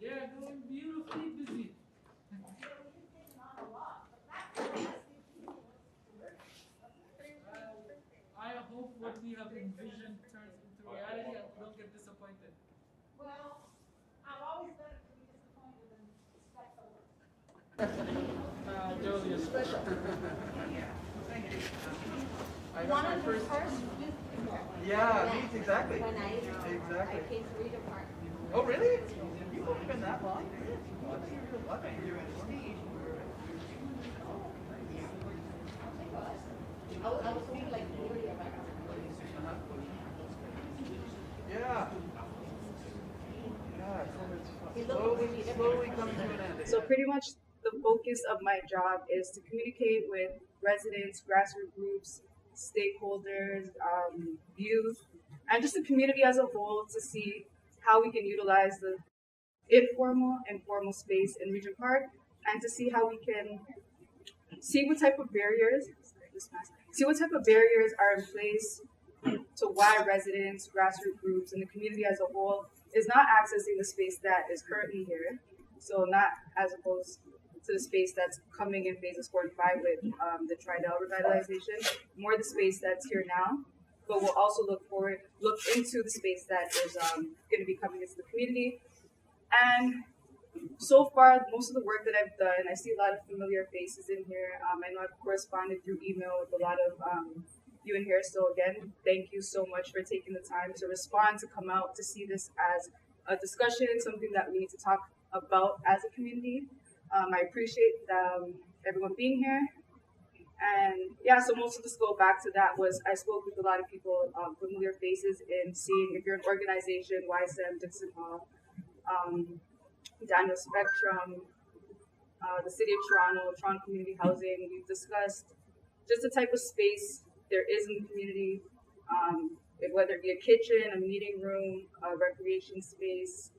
Yeah, going beautifully busy. I hope what we have envisioned turns into reality and we don't get disappointed. Well, I'm always better to be disappointed than expect the worst. Jolie is special. One of the first youth people. Yeah, me, exactly. When I Exactly. came to Regent Park. Oh, really? You've only been that long? You're lucky. I was being like 40 about Yeah. Yeah, It so looked really it's different. slowly coming to an end. So pretty much the focus of my job is to communicate with residents, grassroots groups, stakeholders, youth, and just the community as a whole to see how we can utilize the informal and formal space in Regent Park and to see how we can see what type of barriers are in place to why residents, grassroots groups, and the community as a whole is not accessing the space that is currently here. So not as opposed to the space that's coming in phases 4 and 5 with the Tridel revitalization, more the space that's here now. But we'll also look into the space that is going to be coming into the community. And so far, most of the work that I've done, I see a lot of familiar faces in here. I know I've corresponded through email with a lot of you in here. So again, thank you so much for taking the time to respond, to come out, to see this as a discussion, something that we need to talk about as a community. I appreciate everyone being here. And yeah, so most of the scope back to that was I spoke with a lot of people, familiar faces, in seeing if you're an organization, YSM, Dixon Hall, Daniel Spectrum, the City of Toronto Community Housing. We've discussed just the type of space there is in the community, whether it be a kitchen, a meeting room, a recreation space,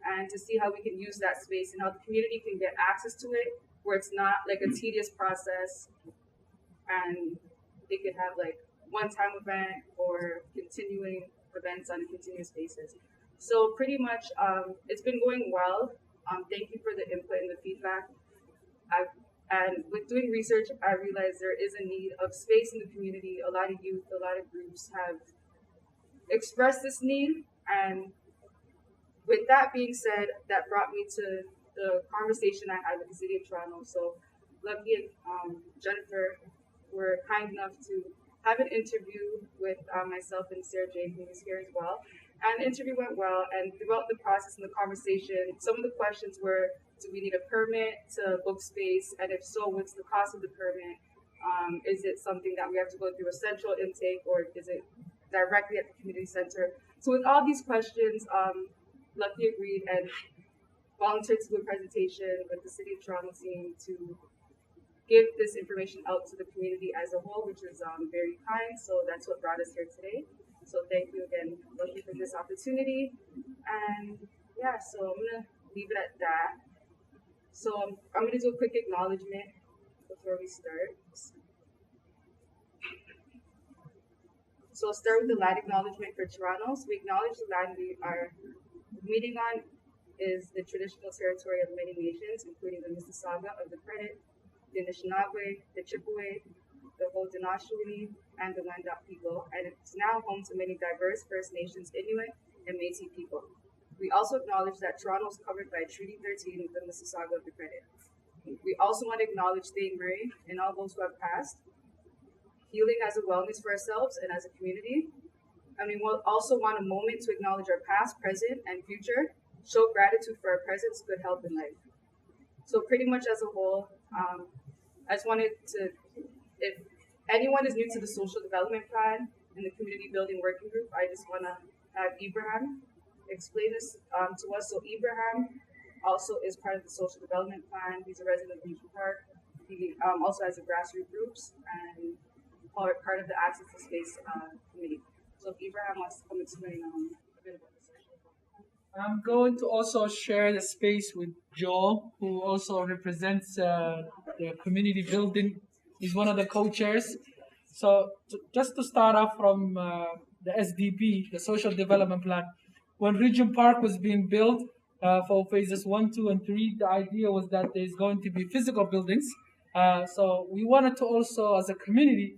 and to see how we can use that space and how the community can get access to it, where it's not like a tedious process and they could have like one-time event or continuing events on a continuous basis. So pretty much, it's been going well. Thank you for the input and the feedback. And with doing research, I realized there is a need of space in the community. A lot of youth, a lot of groups have expressed this need. And with that being said, that brought me to the conversation I had with the City of Toronto. So Lucky and Jennifer were kind enough to have an interview with myself and Sarah Jane, who is here as well. And the interview went well, and throughout the process and the conversation, some of the questions were, do we need a permit to book space? And if so, what's the cost of the permit? Is it something that we have to go through a central intake, or is it directly at the community center? So with all these questions, Lucky agreed and volunteered to do a presentation with the City of Toronto team to give this information out to the community as a whole, which is very kind. So that's what brought us here today. So thank you again, Lucky, for this opportunity. And yeah, so I'm gonna leave it at that. So I'm gonna do a quick acknowledgement before we start. So I'll start with the land acknowledgement for Toronto. So we acknowledge the land we are meeting on is the traditional territory of many nations, including the Mississauga of the Credit, the Anishinaabe, the Chippewa, the Haudenosaunee, and the Wendat people, and it's now home to many diverse First Nations, Inuit, and Métis people. We also acknowledge that Toronto is covered by Treaty 13 with the Mississauga of the Credit. We also want to acknowledge Dame Murray and all those who have passed, healing as a wellness for ourselves and as a community. And we will also want a moment to acknowledge our past, present, and future, show gratitude for our presence, good health, and life. So pretty much as a whole, I just wanted to, if anyone is new to the social development plan and the community building working group, I just want to have Ibrahim explain this to us. So Ibrahim also is part of the social development plan. He's a resident of Regent Park. He also has a grassroots groups and part of the Access to Space committee. So if Ibrahim wants to come explain a bit about the social development. I'm going to also share the space with Joe, who also represents the community building. He's one of the co-chairs. So just to start off from the SDP, the Social Development Plan, when Regent Park was being built, for phases 1, 2, and 3. The idea was that there's going to be physical buildings. So we wanted to also, as a community,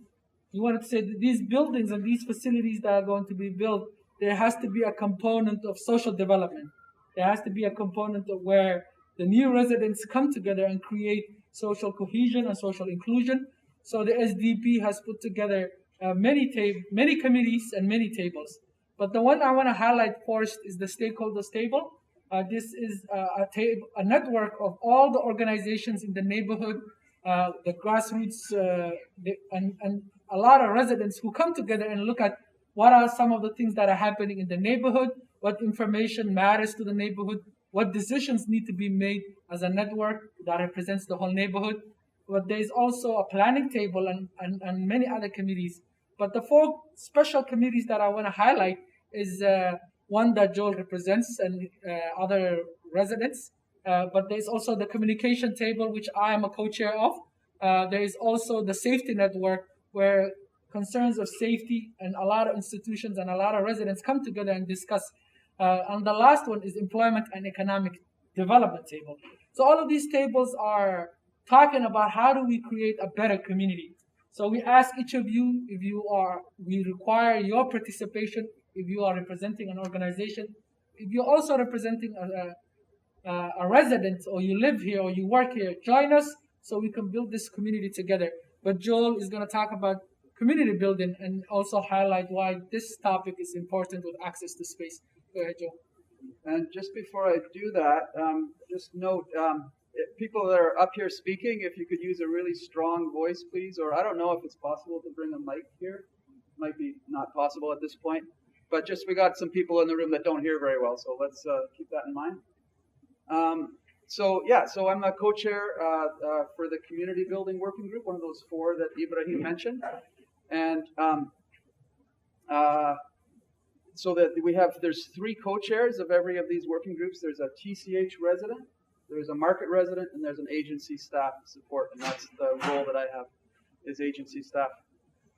we wanted to say that these buildings and these facilities that are going to be built, there has to be a component of social development. There has to be a component of where the new residents come together and create social cohesion and social inclusion. So the SDP has put together many committees and many tables. But the one I want to highlight first is the stakeholders table. This is a network of all the organizations in the neighborhood, the grassroots, and a lot of residents who come together and look at what are some of the things that are happening in the neighborhood, what information matters to the neighborhood, what decisions need to be made as a network that represents the whole neighborhood. But there's also a planning table and many other committees. But the 4 special committees that I want to highlight is one that Joel represents and other residents. But there's also the communication table, which I am a co-chair of. There is also the safety network, where concerns of safety and a lot of institutions and a lot of residents come together and discuss. And the last one is employment and economic development table. So all of these tables are talking about how do we create a better community. So we ask each of you, we require your participation if you are representing an organization. If you're also representing a resident, or you live here or you work here, join us so we can build this community together. But Joel is going to talk about community building and also highlight why this topic is important with access to space. Go ahead, Joel. And just before I do that, just note, people that are up here speaking, if you could use a really strong voice, please, or I don't know if it's possible to bring a mic here. Might be not possible at this point. But just we got some people in the room that don't hear very well, so let's keep that in mind. So I'm a co-chair for the community building working group, one of those 4 that Ibrahim mentioned. And so that there's 3 co-chairs of every of these working groups. There's a TCH resident, there's a market resident, and there's an agency staff support. And that's the role that I have, is agency staff.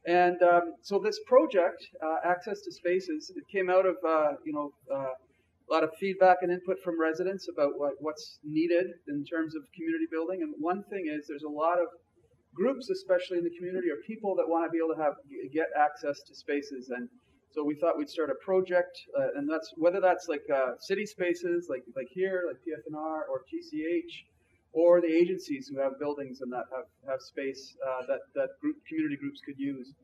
And so this project, Access to Spaces, it came out of a lot of feedback and input from residents about what's needed in terms of community building. And one thing is there's a lot of groups, especially in the community, or people that want to be able to get access to spaces. And so we thought we'd start a project, and that's whether that's like city spaces, like here, like PFNR or TCH, or the agencies who have buildings and that have space that community groups could use.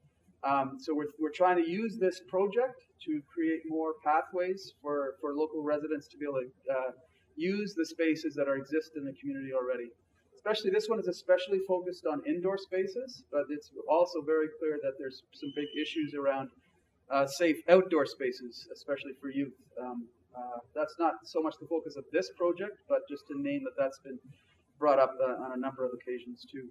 So we're trying to use this project to create more pathways for local residents to be able to use the spaces that exist in the community already. Especially this one is especially focused on indoor spaces, but it's also very clear that there's some big issues around safe outdoor spaces, especially for youth. That's not so much the focus of this project, but just to name that's been brought up on a number of occasions too.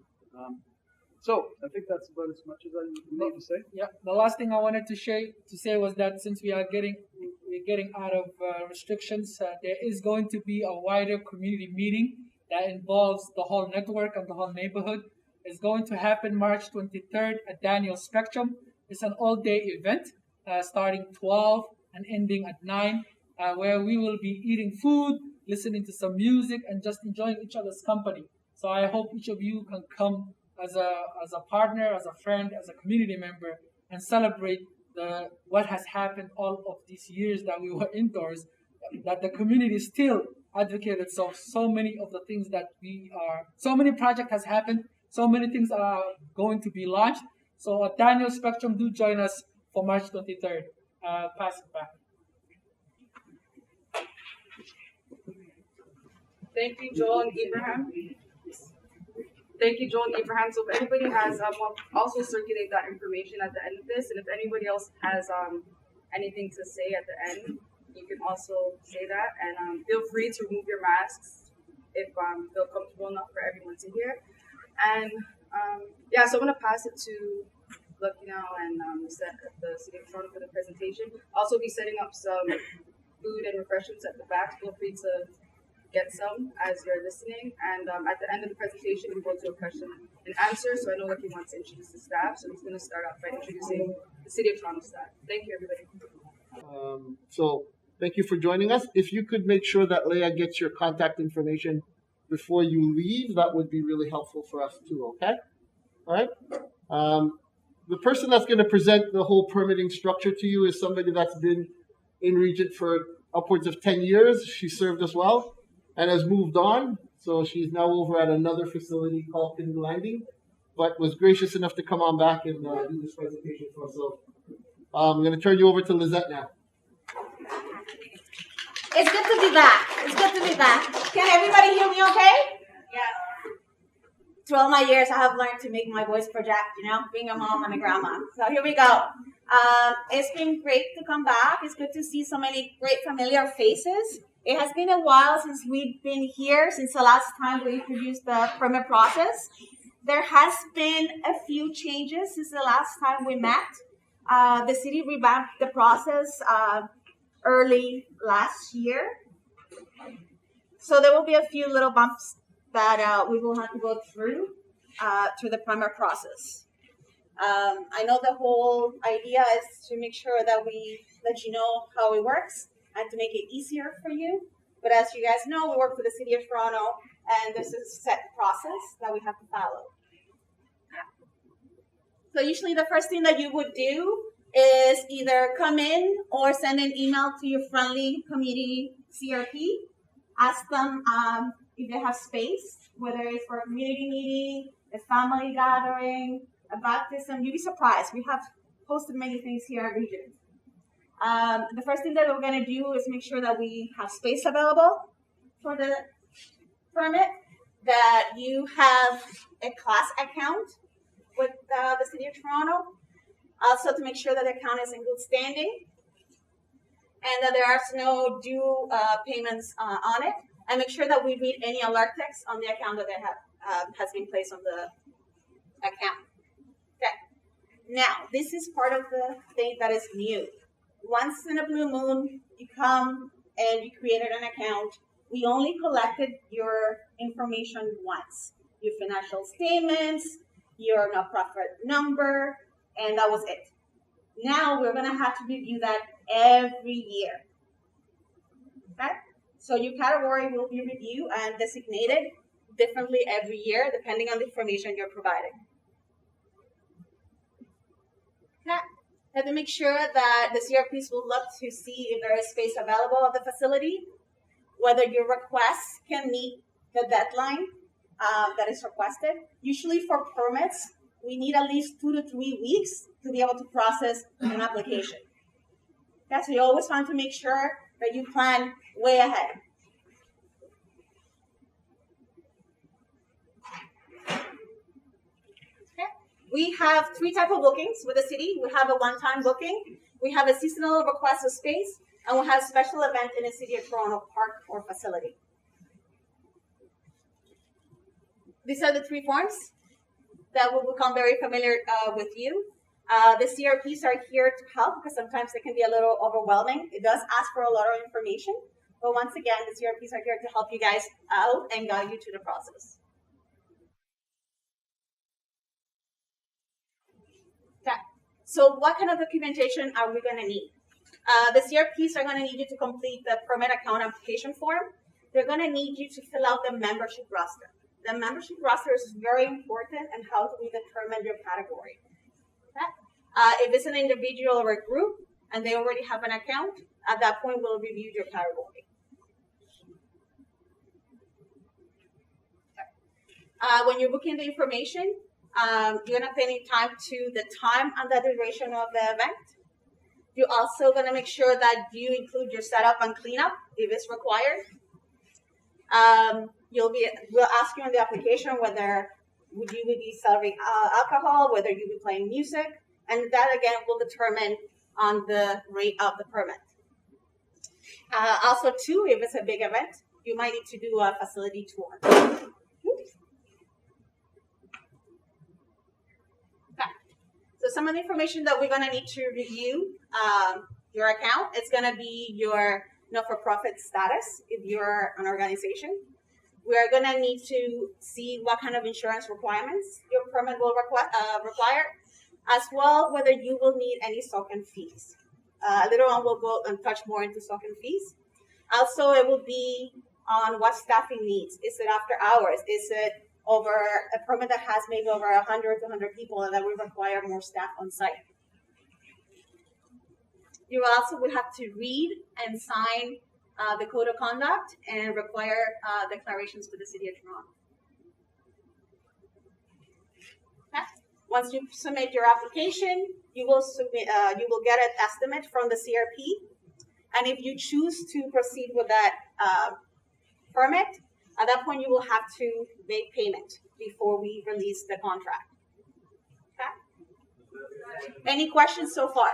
So I think that's about as much as I need to say. Yeah, the last thing I wanted to say was that since we're getting out of restrictions, there is going to be a wider community meeting that involves the whole network and the whole neighborhood. It's going to happen March 23rd at Daniel Spectrum. It's an all-day event starting 12 and ending at 9, where we will be eating food, listening to some music, and just enjoying each other's company. So I hope each of you can come as a partner, as a friend, as a community member, and celebrate what has happened all of these years that we were indoors, that the community still advocated so many of the things that so many projects has happened, so many things are going to be launched. So at Daniel Spectrum, do join us for March 23rd. Pass it back. Thank you, Joel and Ibrahim. Thank you, Joel and Ibrahim. So if anybody has, we'll also circulate that information at the end of this. And if anybody else has anything to say at the end, you can also say that. And feel free to remove your masks if feel comfortable enough for everyone to hear. And so I'm going to pass it to Lucky now and the City of Toronto for the presentation. Also be setting up some food and refreshments at the back. Feel free to get some as you're listening. And at the end of the presentation, we go to a question and answer. So I know Lucky wants to introduce the staff. So he's going to start off by introducing the City of Toronto staff. Thank you, everybody. So Thank you for joining us. If you could make sure that Leah gets your contact information before you leave, that would be really helpful for us too, okay? All right? The person that's going to present the whole permitting structure to you is somebody that's been in Regent for upwards of 10 years. She served us well and has moved on. So she's now over at another facility called Canoe Landing, but was gracious enough to come on back and do this presentation for us. So I'm going to turn you over to Lizette now. It's good to be back. It's good to be back. Can everybody hear me okay? Yeah. Through all my years, I have learned to make my voice project, being a mom and a grandma. So here we go. It's been great to come back. It's good to see so many great familiar faces. It has been a while since we've been here, since the last time we introduced the permit process. There has been a few changes since the last time we met. The city revamped the process early last year. So there will be a few little bumps that we will have to go through the permit process. I know the whole idea is to make sure that we let you know how it works and to make it easier for you. But as you guys know, we work for the City of Toronto, and there's a set process that we have to follow. So usually the first thing that you would do is either come in or send an email to your friendly community CRP. Ask them if they have space, whether it's for a community meeting, a family gathering, a baptism. You'd be surprised. We have hosted many things here at Regent. The first thing that we're going to do is make sure that we have space available for the permit, that you have a class account with the City of Toronto, also to make sure that the account is in good standing, and that there are no due payments on it, and make sure that we read any alert text on the account that they have has been placed on the account. Okay. Now, this is part of the thing that is new. Once in a blue moon, you come and you created an account. We only collected your information once. Your financial statements, your nonprofit number, and that was it. Now we're going to have to review that every year. Okay? So your category will be reviewed and designated differently every year, depending on the information you're providing. Okay? Have to make sure that the CRPs will look to see if there is space available at the facility, whether your request can meet the deadline that is requested. Usually for permits, we need at least 2 to 3 weeks to be able to process an application. Okay, so you always want to make sure that you plan way ahead. Okay. We have 3 types of bookings with the city. We have a one-time booking, we have a seasonal request of space, and we have a special event in the City of Toronto park or facility. These are the 3 forms that will become very familiar with you. The CRPs are here to help because sometimes they can be a little overwhelming. It does ask for a lot of information, but once again, the CRPs are here to help you guys out and guide you to the process. Okay, so what kind of documentation are we going to need? The CRPs are going to need you to complete the permit account application form. They're going to need you to fill out the membership roster. The membership roster is very important and how do we determine your category. Okay? If it's an individual or a group and they already have an account, at that point we'll review your category. Okay. When you're booking the information, you're not paying time to the time and the duration of the event. You're also going to make sure that you include your setup and cleanup if it's required. We'll ask you in the application whether you would be serving alcohol, whether you would be playing music, and that again will determine on the rate of the permit. Also, too, if it's a big event, you might need to do a facility tour. Oops. Okay. So some of the information that we're going to need to review your account, it's going to be your not-for-profit status if you're an organization. We are going to need to see what kind of insurance requirements your permit will require, as well whether you will need any token fees. Later on, we'll go and touch more into token fees. Also, it will be on what staffing needs. Is it after hours? Is it over a permit that has maybe over 100 to 100 people and that we require more staff on site? You also will have to read and sign the code of conduct and require declarations with the City of Toronto. Okay. Once you submit your application, you will get an estimate from the CRP, and if you choose to proceed with that permit, at that point you will have to make payment before we release the contract. Okay. Any questions so far?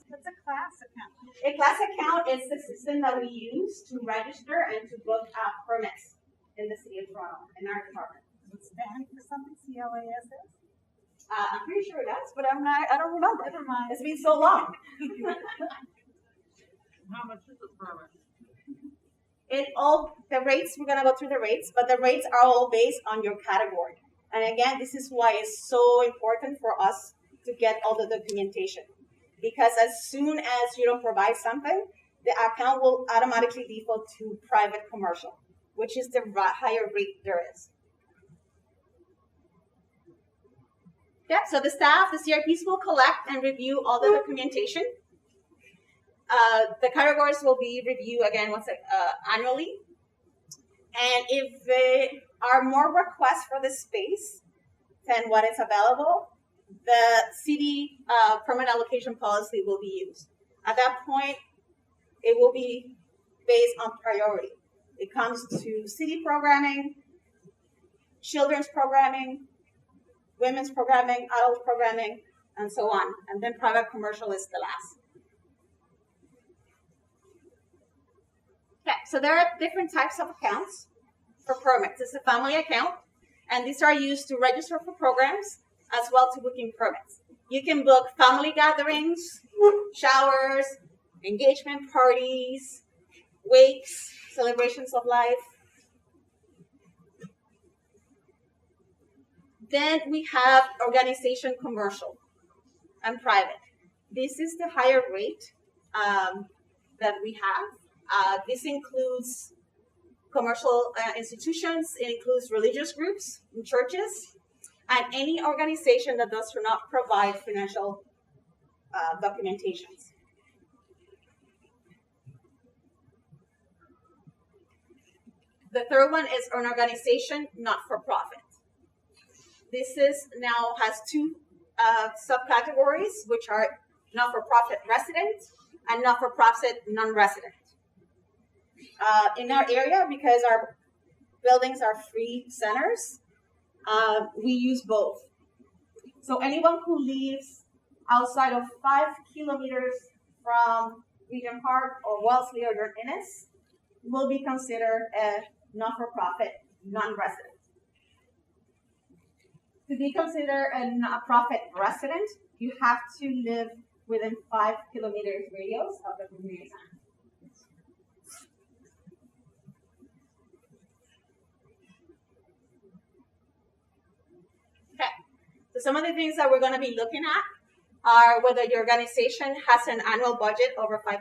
What's a class account? A class account is the system that we use to register and to book permits in the City of Toronto, in our department. Does it stand for something? CLAS is? I'm pretty sure it does, but I don't remember. Never mind. It's been so long. How much is the permit? The rates, we're gonna go through the rates, but the rates are all based on your category. And again, this is why it's so important for us to get all the documentation. Because as soon as you don't provide something, the account will automatically default to private commercial, which is the higher rate there is. Yeah, so the staff, the CRPs will collect and review all the documentation. The categories will be reviewed again annually. And if there are more requests for the space than what is available, the city permit allocation policy will be used. At that point, it will be based on priority. It comes to city programming, children's programming, women's programming, adult programming, and so on. And then private commercial is the last. Okay, so there are different types of accounts for permits. It's a family account, and these are used to register for programs as well to booking permits. You can book family gatherings, showers, engagement parties, wakes, celebrations of life. Then we have organization commercial and private. This is the higher rate that we have. This includes commercial institutions, it includes religious groups and churches, and any organization that does not provide financial documentations. The third one is an organization not for profit. This now has two subcategories, which are not-for-profit resident and not-for-profit non-resident. In our area, because our buildings are free centers, we use both. So anyone who lives outside of 5 kilometers from Regent Park or Wellesley or North Innes will be considered a not-for-profit non-resident. To be considered a not-for-profit resident, you have to live within 5 kilometers radius of the community center. Okay, so some of the things that we're going to be looking at are whether your organization has an annual budget over $5,000.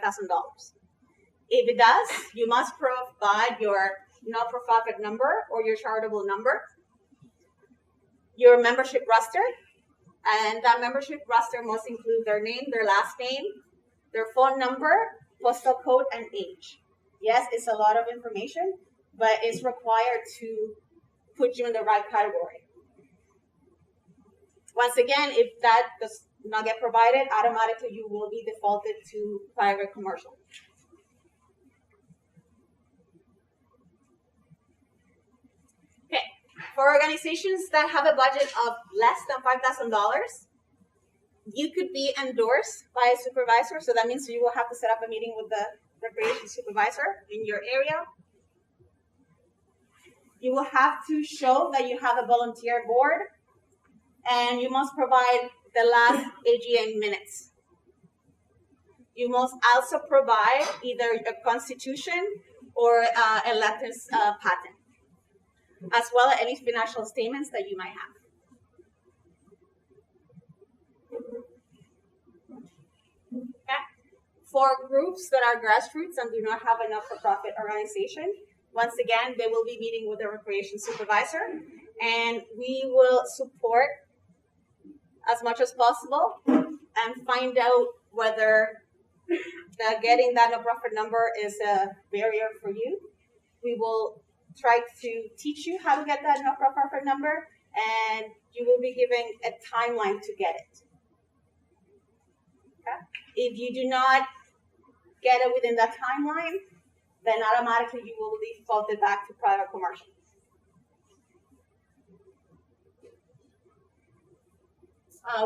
If it does, you must provide your not-for-profit number or your charitable number, your membership roster, and that membership roster must include their name, their last name, their phone number, postal code, and age. Yes, it's a lot of information, but it's required to put you in the right category. Once again, if that does not get provided, automatically you will be defaulted to private commercial. Okay, for organizations that have a budget of less than $5,000, you could be endorsed by a supervisor. So that means you will have to set up a meeting with the recreation supervisor in your area. You will have to show that you have a volunteer board, and you must provide the last AGM minutes. You must also provide either a constitution or a letters patent, as well as any financial statements that you might have. For groups that are grassroots and do not have a not-for-profit organization, once again, they will be meeting with the recreation supervisor, and we will support as much as possible and find out whether getting that no-profit number is a barrier for you. We will try to teach you how to get that not-for-profit number, and you will be given a timeline to get it. Okay? If you do not get it within that timeline, then automatically you will be defaulted back to private commercial.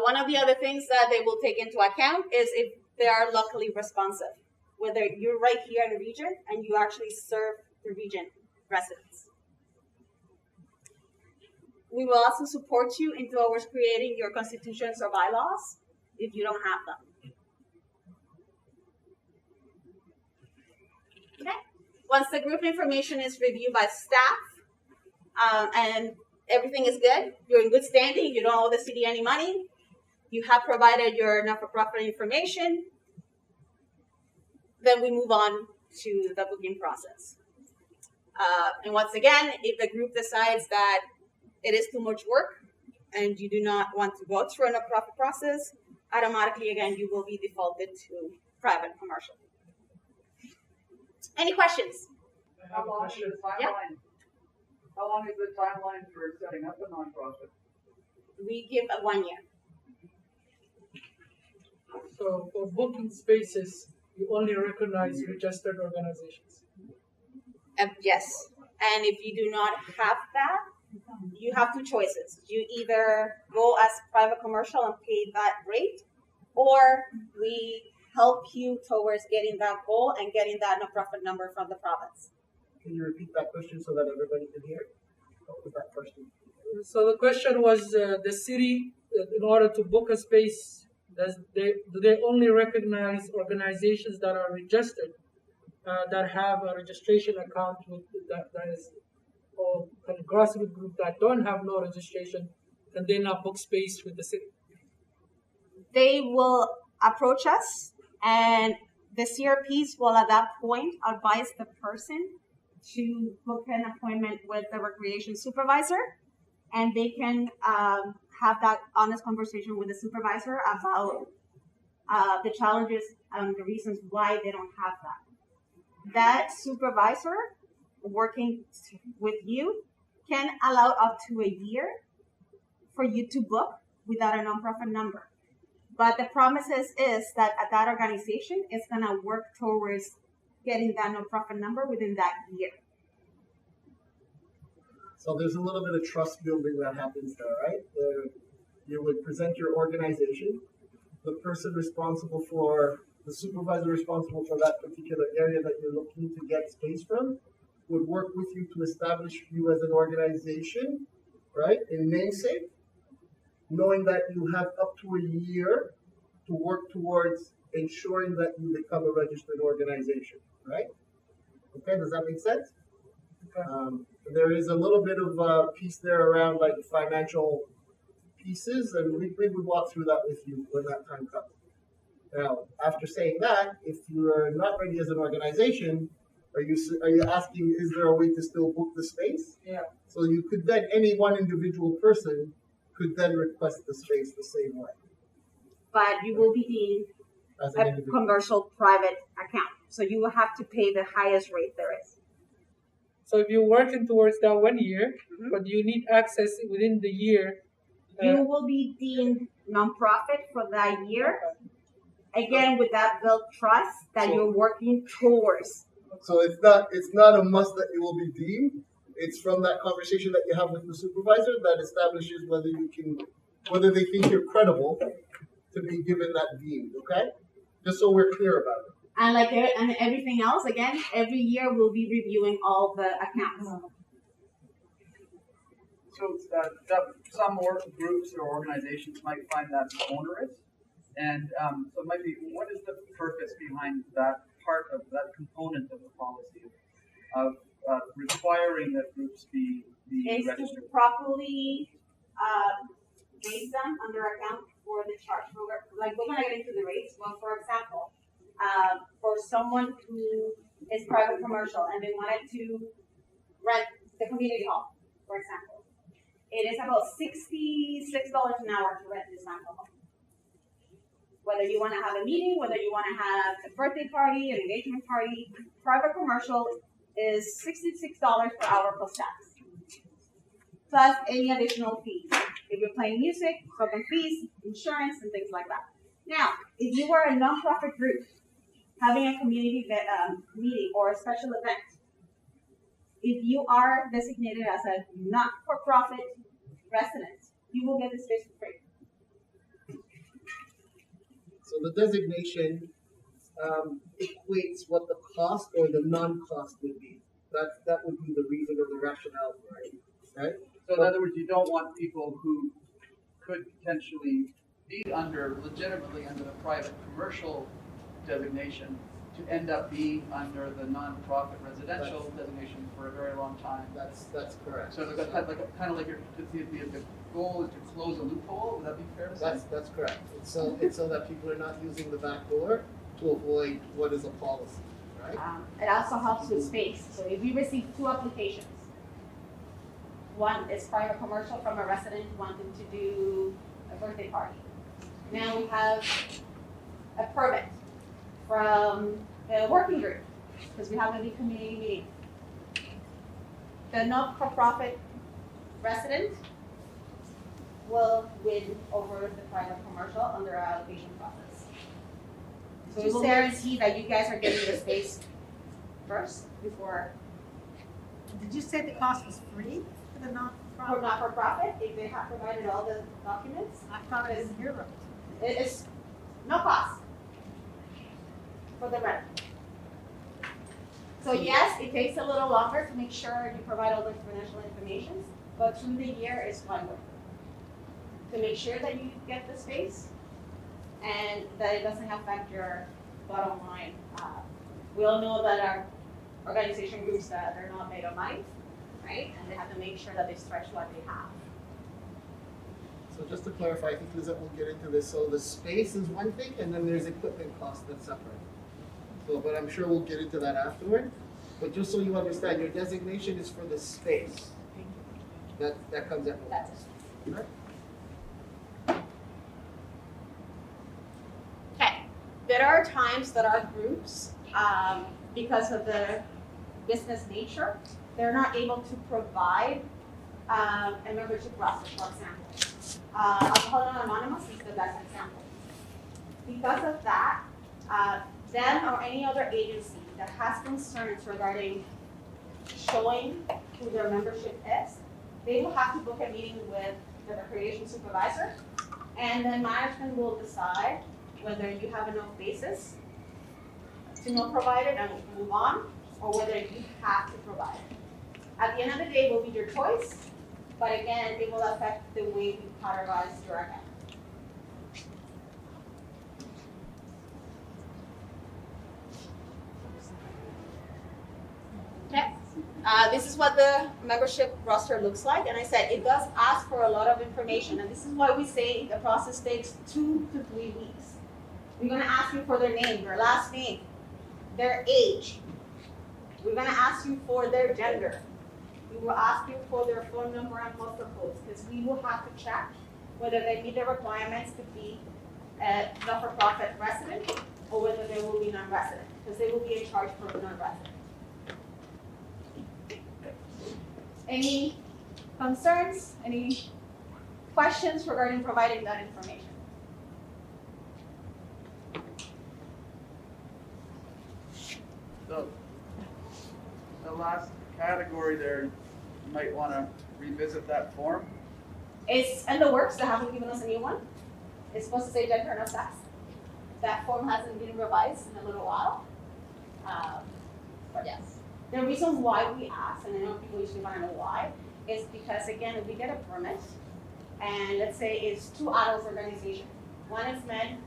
One of the other things that they will take into account is if they are locally responsive, whether you're right here in the region and you actually serve the region residents. We will also support you in towards creating your constitutions or bylaws if you don't have them. Okay. Once the group information is reviewed by staff and everything is good, you're in good standing, you don't owe the city any money, you have provided your not-for-profit information, then we move on to the booking process. And once again, if the group decides that it is too much work and you do not want to go through a not-for-profit process, automatically, again, you will be defaulted to private commercial. Any questions? How long is the timeline? Yeah. How long is the timeline for setting up a nonprofit? We give a 1 year. So for booking spaces, you only recognize registered organizations. Yes. And if you do not have that, you have two choices. You either go as private commercial and pay that rate, or we help you towards getting that goal and getting that non-profit number from the province. Can you repeat that question so that everybody can hear? What was that question? So the question was, the city, in order to book a space, do they only recognize organizations that are registered, that have a registration account with that is, or kind of grassroots group that don't have no registration, and they not book space with the city? They will approach us, and the CRPs will at that point advise the person to book an appointment with the recreation supervisor, and they can have that honest conversation with the supervisor about the challenges and the reasons why they don't have that. That supervisor working with you can allow up to a year for you to book without a nonprofit number. But the promise is that that organization is going to work towards getting that nonprofit number within that year. So there's a little bit of trust building that happens there, right? You would present your organization. The person responsible for, the supervisor responsible for that particular area that you're looking to get space from would work with you to establish you as an organization, right, in namesake, knowing that you have up to a year to work towards ensuring that you become a registered organization, right? Okay, does that make sense? There is a little bit of a piece there around like financial pieces, and we would walk through that with you when that time comes. Now, after saying that, if you are not ready as an organization, are you asking, is there a way to still book the space? Yeah. So you could then, any one individual person could then request the space the same way. But you will be deemed As an a individual. commercial private account. So you will have to pay the highest rate there is. So if you're working towards that 1 year, but you need access within the year, You will be deemed nonprofit for that year. Again, with that built trust that you're working towards. So it's not a must that you will be deemed. It's from that conversation that you have with the supervisor that establishes whether they think you're credible to be given that deemed. Okay, just so we're clear about it. And everything else, again, every year we'll be reviewing all the accounts. So some work groups or organizations might find that onerous, and so it might be, what is the purpose behind that part of that component of the policy of requiring that groups be Is registered? to properly base them under account for the charge. Like we're gonna get into the rates. Well, for example, for someone who is private commercial and they wanted to rent the community hall, for example. It is about $66 an hour to rent this alcohol. Whether you want to have a meeting, whether you want to have a birthday party, an engagement party, private commercial is $66 per hour plus tax, plus any additional fees. If you're playing music, program fees, insurance, and things like that. Now, if you are a nonprofit group having a community meeting or a special event, if you are designated as a not-for-profit resident, you will get the space for free. So the designation equates what the cost or the non-cost would be. That would be the reason or the rationale for it, right? So in other words, you don't want people who could potentially be legitimately under the private commercial designation to end up being under the non-profit residential designation for a very long time. That's correct. So it's kind of like the goal is to close a loophole. Would that be fair to say? That's correct. It's so that people are not using the back door to avoid what is a policy, right? It also helps with space. So if you receive 2 applications, one is private commercial from a resident wanting to do a birthday party. Now we have a permit from the working group, because we have a big community meeting. The not-for-profit resident will win over the private commercial under our allocation process. So we will guarantee that you guys are getting the space first before. Did you say the cost was free for the For non-profit? not-for-profit, if they have provided all the documents, I thought it was zero. it is no cost for the rent. So yes, it takes a little longer to make sure you provide all the financial information, but through the year is one way. To make sure that you get the space and that it doesn't affect your bottom line. We all know that our organization groups that they're not made of money, right? And they have to make sure that they stretch what they have. So just to clarify, I think Lizette will get into this. So the space is one thing, and then there's equipment cost that's separate. So, but I'm sure we'll get into that afterward. But just so you understand, your designation is for the space. That comes at. That's it. Right? Okay, there are times that our groups, because of the business nature, they're not able to provide a membership roster, for example. Alcohol Anonymous is the best example. Because of that, them or any other agency that has concerns regarding showing who their membership is, they will have to book a meeting with the recreation supervisor, and then management will decide whether you have enough basis to not provide it and move on, or whether you have to provide it. At the end of the day, it will be your choice, but again, it will affect the way we categorize your account. Okay, this is what the membership roster looks like, and I said it does ask for a lot of information, and this is why we say the process takes 2 to 3 weeks. We're gonna ask you for their name, their last name, their age. We're gonna ask you for their gender. We will ask you for their phone number and postal codes, because we will have to check whether they meet the requirements to be a not-for-profit resident or whether they will be non-resident, because they will be in charge for non-resident. Any concerns? Any questions regarding providing that information? So the last category there, you might want to revisit that form. It's in the works. They haven't given us a new one. It's supposed to say gender and sex. That form hasn't been revised in a little while. But yes. The reason why we ask, and I know people usually want to know why, is because again, if we get a permit, and let's say it's 2 adults organization, one is men,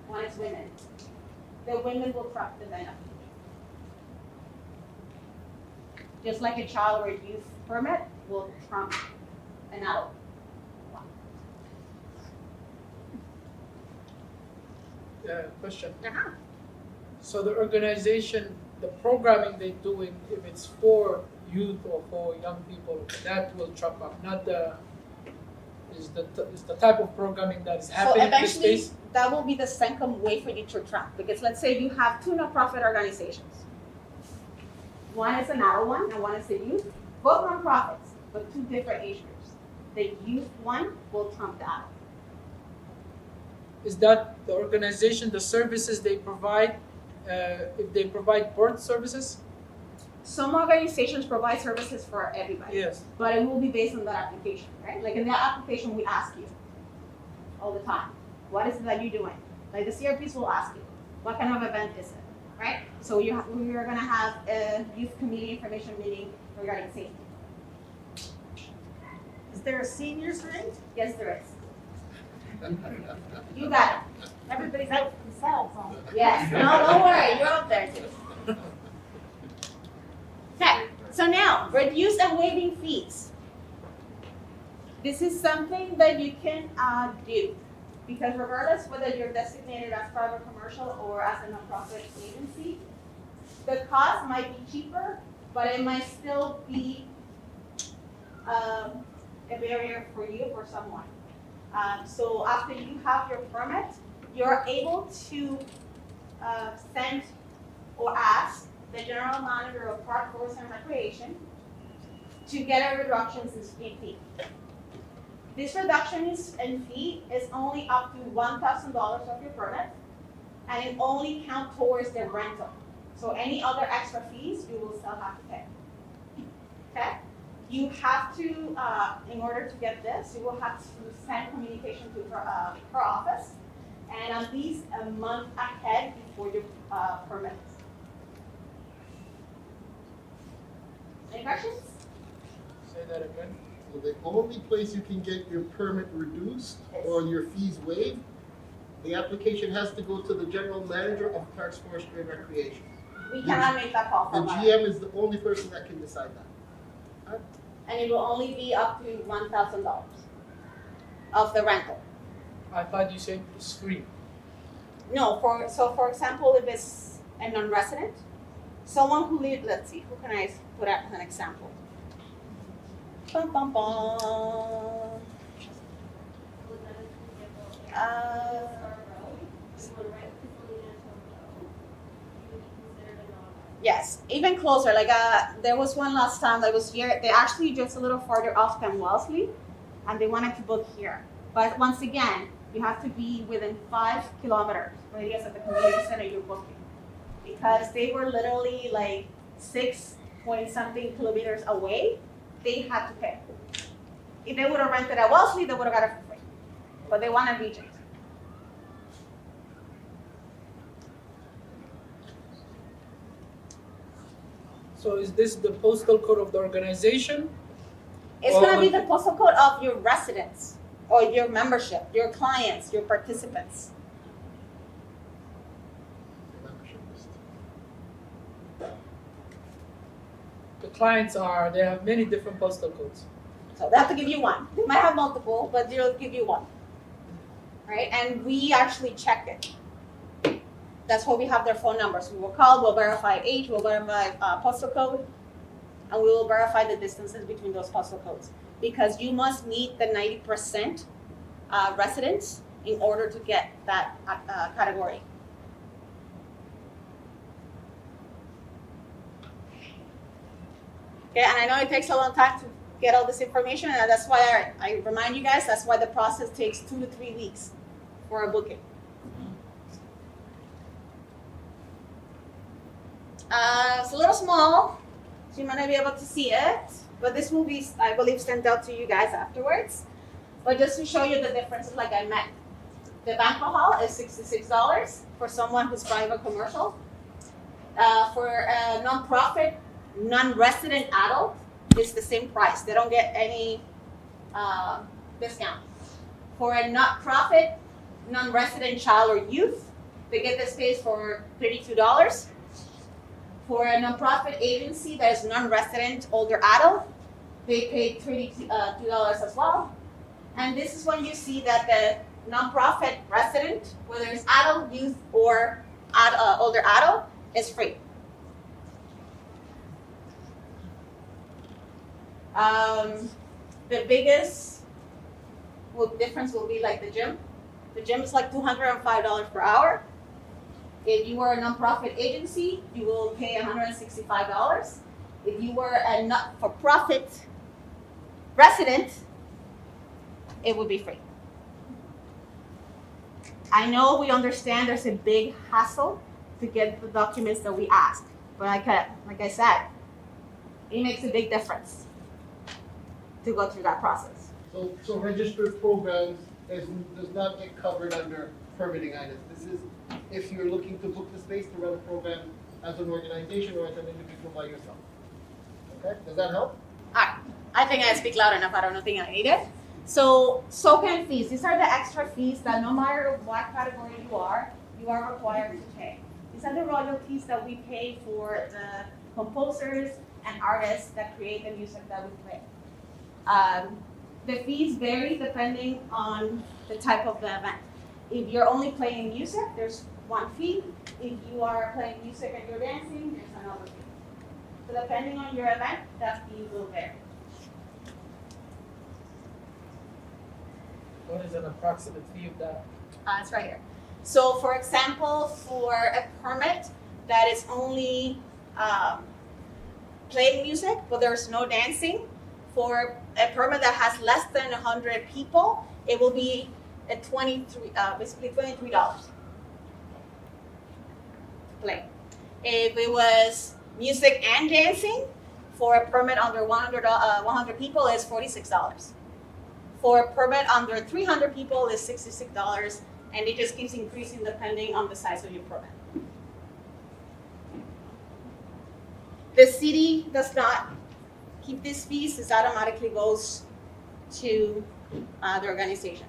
one is women, the women will trump the men. Just like a child or a youth permit will trump an adult. Yeah, question. So the organization, the programming they're doing, if it's for youth or for young people, that will trump up, not the is the type of programming that is So happening in this eventually, space. that will be the second way for you to track. Because let's say you have two nonprofit organizations. One is an adult one and one is a youth. Both nonprofits, but two different age groups. The youth one will trump the adult. Is that the organization, the services they provide, if they provide birth services? Some organizations provide services for everybody. Yes. But it will be based on that application, right? Like in that application, we ask you all the time, what is it that you're doing? Like the CRPs will ask you, what kind of event is it, right? So we are going to have a youth community information meeting regarding safety. Is there a seniors rate? Yes, there is. You got it. Everybody's out for themselves. Huh? Yes. No, don't worry. You're up there too. Okay. So now, reduce and waiving fees. This is something that you can do because regardless whether you're designated as private commercial or as a nonprofit agency, the cost might be cheaper, but it might still be a barrier for you or someone. So after you have your permit, you're able to send or ask the general manager of Park, Forest, and Recreation to get a reduction in fee. This reduction in fee is only up to $1,000 of your permit, and it only counts towards the rental. So any other extra fees, you will still have to pay. Okay? You have to, in order to get this, you will have to send communication to her office, and at least a month ahead before your permit. Any questions? Say that again. So the only place you can get your permit reduced or your fees waived, the application has to go to the general manager of Parks, Forestry, and Recreation. We cannot make that call The from us. GM is the only person that can decide that. And it will only be up to $1,000 of the rental. I thought you said it's free. No, for example, if it's a non-resident, someone who lives, let's see, who can I put out as an example? Bum, bum, bum. Yes, even closer. Like there was one last time that was here. They actually just a little farther off than Wellesley, and they wanted to book here. But once again, you have to be within 5 kilometers radius of the community center you're booking, because they were literally like 6-point-something kilometers away. They had to pay. If they would have rented at Wellesley, they would have got it for free. But they wanted Regent. So is this the postal code of the organization? It's going to be the postal code of your residents or your membership, your clients, your participants. Membership list. The clients they have many different postal codes. So they have to give you one. They might have multiple, but they'll give you one. Right? And we actually check it. That's why we have their phone numbers. We will call, we'll verify age, we'll verify postal code, and we will verify the distances between those postal codes. Because you must meet the 90% residents in order to get that category. Okay, and I know it takes a long time to get all this information, and that's why I remind you guys, that's why the process takes 2 to 3 weeks for a booking. It's a little small, so you might not be able to see it, but this will be, I believe, sent out to you guys afterwards. But just to show you the differences, like I meant, the banquet hall is $66 for someone who's private commercial. For a nonprofit, non-resident adult, it's the same price. They don't get any discount. For a not-profit, non-resident child or youth, they get the space for $32. For a nonprofit agency that is non-resident older adult, they pay $32 as well. And this is when you see that the nonprofit resident, whether it's adult, youth, or older adult is free. The biggest difference will be like the gym. The gym is like $205 per hour. If you were a nonprofit agency, you will pay $165. If you were a not-for-profit resident, it would be free. I know we understand there's a big hassle to get the documents that we ask, but like I said, it makes a big difference to go through that process. So registered programs does not get covered under permitting items. This is if you're looking to book the space to run a program as an organization or as an individual by yourself. Okay, does that help? All right, I think I speak loud enough. I don't think I need it. So SOCAN fees, these are the extra fees that no matter what category you are required to pay. These are the royalties that we pay for the composers and artists that create the music that we play. The fees vary depending on the type of the event. If you're only playing music, there's one fee. If you are playing music and you're dancing, there's another fee. So depending on your event, that fee will vary. What is an approximate fee of that? It's right here. So for example, for a permit that is only playing music, but there's no dancing, for a permit that has less than 100 people, it will be at basically $23 to play. If it was music and dancing, for a permit under 100 people is $46. For a permit under 300 people is $66, and it just keeps increasing depending on the size of your permit. The city does not keep these fees, this automatically goes to the organization.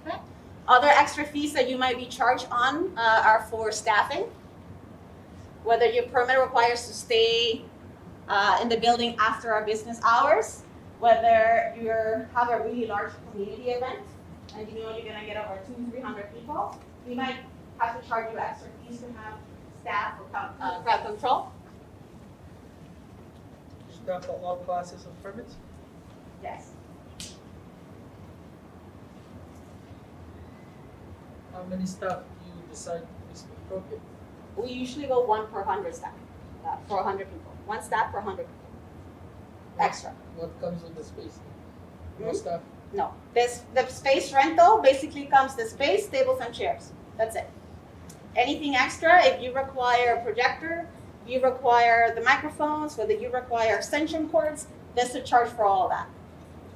Okay. Other extra fees that you might be charged on are for staffing. Whether your permit requires to stay in the building after our business hours, whether you have a really large community event and you know you're going to get over 200-300 people, we might have to charge you extra fees to have staff for crowd control. Staff for all classes of permits? Yes. How many staff do you decide is appropriate? We usually go 1 per 100 staff, for 100 people. 1 staff per 100 people. Extra. What comes with the space? No Hmm? staff? No. The space rental basically comes the space, tables, and chairs. That's it. Anything extra, if you require a projector, you require the microphones, whether you require extension cords, there's a charge for all of that.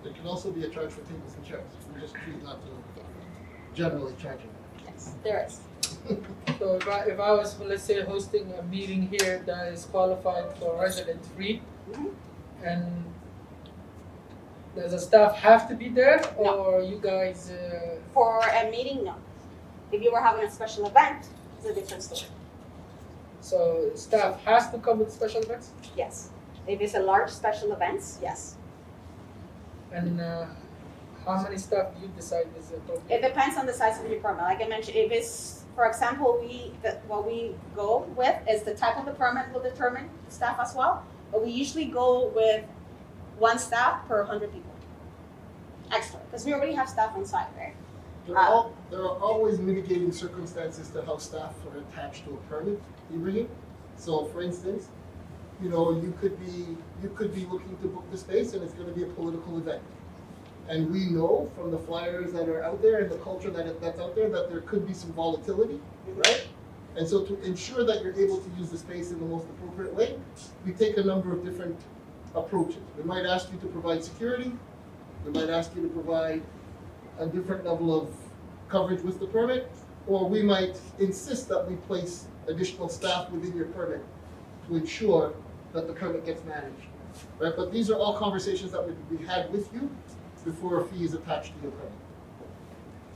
There can also be a charge for tables and chairs. We just choose not to generally charge it. Yes, there is. So if I was, let's say, hosting a meeting here that is qualified for resident free, Mhm. and does the staff have to be there, No. or you guys? For a meeting, no. If you were having a special event, it's a different story. So staff has to come with special events, Yes. If it's a large special events, yes. and how many staff do you decide is appropriate? It depends on the size of your permit. Like I mentioned, if it's, for example, what we go with is the type of the permit will determine the staff as well. But we usually go with 1 staff per 100 people. Extra, because we already have staff on site, right? There are always mitigating circumstances to how staff are attached to a permit, Ibrahim. So for instance, you could be looking to book the space and it's going to be a political event. And we know from the flyers that are out there and the culture that's out there that there could be some volatility, right? And so to ensure that you're able to use the space in the most appropriate way, we take a number of different approaches. We might ask you to provide security. We might ask you to provide a different level of coverage with the permit, or we might insist that we place additional staff within your permit to ensure that the permit gets managed, right? But these are all conversations that would be had with you before a fee is attached to your permit.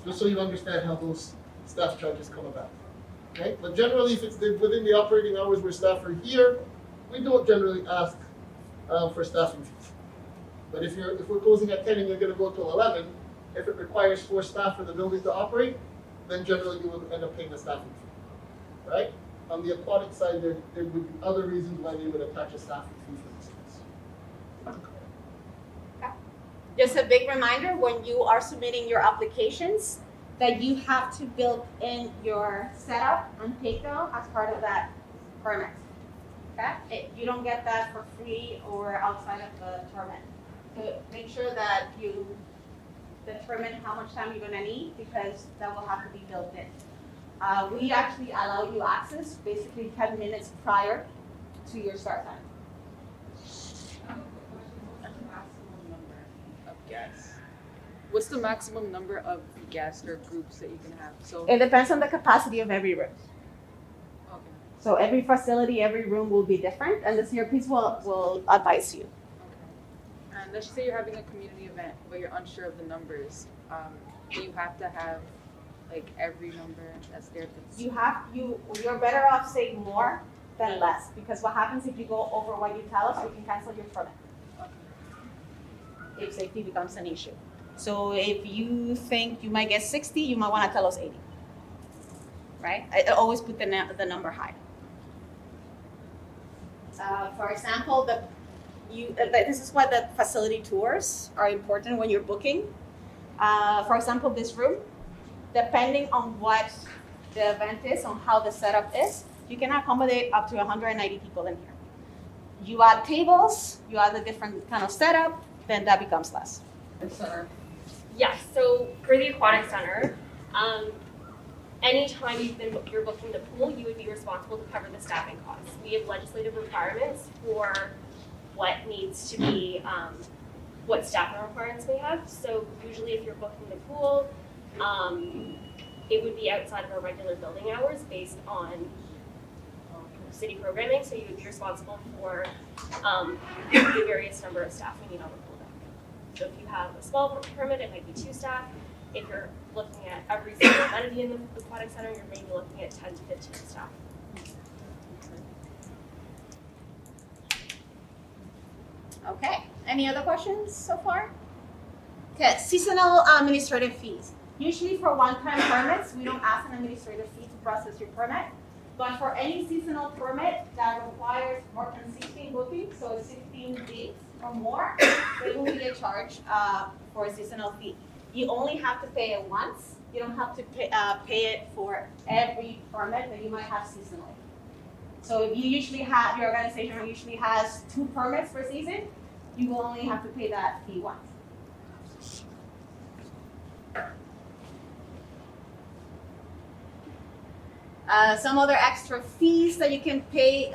Just so you understand how those staff charges come about, okay? But generally, if it's within the operating hours where staff are here, we don't generally ask for staffing fees. But if we're closing at 10 and you're going to go till 11, If it requires 4 staff for the building to operate, then generally you will end up paying the staffing fee, right? On the aquatic side, there would be other reasons why they would attach a staffing fee for the space. Just a big reminder, when you are submitting your applications, that you have to build in your setup and takedown as part of that permit. Okay? You don't get that for free or outside of the permit. So make sure that you determine how much time you're gonna need, because that will have to be built in. We actually allow you access basically 10 minutes prior to your start time. What's the maximum number of guests or groups that you can have? So It depends on the capacity of every room. okay. So every facility, every room will be different, and the CRPs will advise you. Okay. And let's just say you're having a community event where you're unsure of the numbers. Do you have to have like every number that's there? You're better off saying more than less, because what happens if you go over what you tell us, we can cancel your permit if safety becomes an issue. So if you think you might get 60, you might want to tell us 80. Right? I always put the number high. For example, this is why the facility tours are important when you're booking. For example, this room, depending on what the event is, on how the setup is, you can accommodate up to 190 people in here. You add tables, you add a different kind of setup, then that becomes less. Yes, so for the aquatic center, anytime you're booking the pool, you would be responsible to cover the staffing costs. We have legislative requirements for what needs to be, what staffing requirements we have. So usually if you're booking the pool, it would be outside of our regular building hours based on city programming. So you would be responsible for the various number of staff we need on the pool deck. So if you have a small permit, it might be 2 staff. If you're looking at every single amenity in the aquatic center, you're maybe looking at 10 to 15 staff. Okay, any other questions so far? Okay, seasonal administrative fees. Usually for one-time permits, we don't ask an administrative fee to process your permit. But for any seasonal permit that requires more than 16 bookings, so 16 days or more, there will be a charge for a seasonal fee. You only have to pay it once. You don't have to pay it for every permit that you might have seasonally. So if you usually have, your organization usually has 2 permits per season, you will only have to pay that fee once. Some other extra fees that you can pay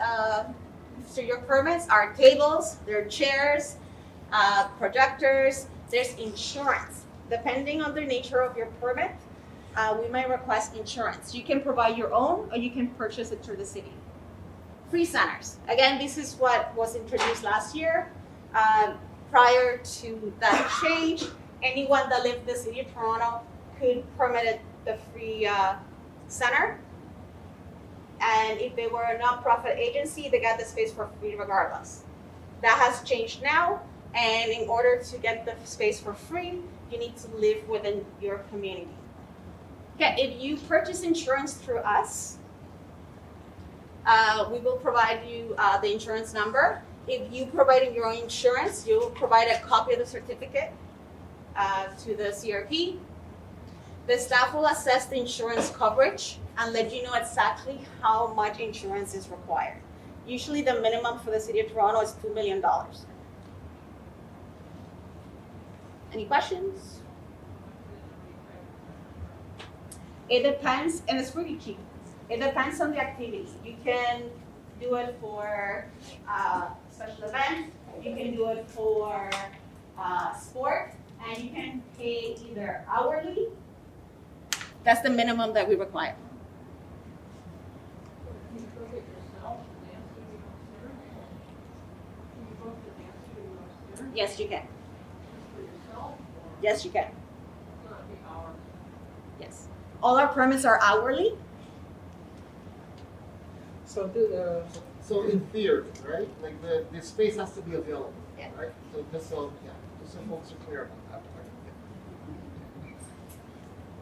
through your permits are tables, there are chairs, projectors, there's insurance. Depending on the nature of your permit, we might request insurance. You can provide your own or you can purchase it through the city. Free centers. Again, this is what was introduced last year. Prior to that change, anyone that lived in the city of Toronto could permit the free center. And if they were a nonprofit agency, they got the space for free regardless. That has changed now, and in order to get the space for free, you need to live within your community. Okay, if you purchase insurance through us, we will provide you the insurance number. If you provide your own insurance, you will provide a copy of the certificate to the CRP. The staff will assess the insurance coverage and let you know exactly how much insurance is required. Usually the minimum for the City of Toronto is $2 million. Any questions? It depends, and it's pretty cheap. It depends on the activity. You can do it for special events, you can do it for sport, and you can pay either hourly. That's the minimum that we require. Yes, you can. Yes, you can. Yes. All our permits are hourly. So So in theory, right, like the space has to be available, Yeah. right? So just so folks are clear about that part.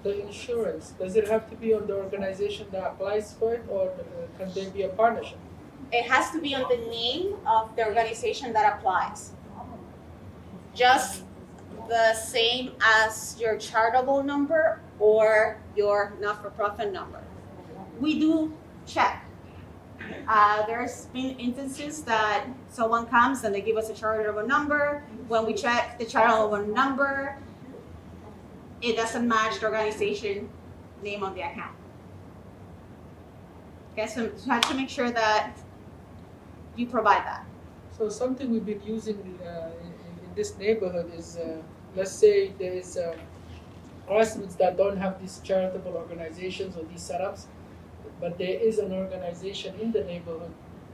The insurance, does it have to be on the organization that applies for it, or can there be a partnership? It has to be on the name of the organization that applies. Just the same as your charitable number or your not-for-profit number. We do check. There's been instances that someone comes and they give us a charitable number. When we check the charitable number, it doesn't match the organization name on the account. Okay, so you have to make sure that you provide that. So something we've been using in this neighborhood is, let's say there is residents that don't have these charitable organizations or these setups, but there is an organization in the neighborhood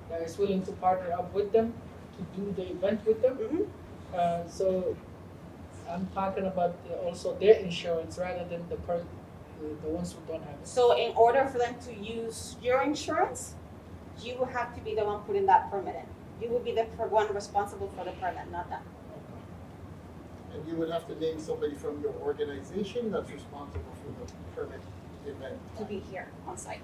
that is willing to partner up with them to do the event with them. Mm-hmm. So I'm talking about also their insurance rather than the ones who don't have it. So in order for them to use your insurance, you will have to be the one putting that permit in. You will be the one responsible for the permit, not them. And you would have to name somebody from your organization that's responsible for the permit event. To be here on site.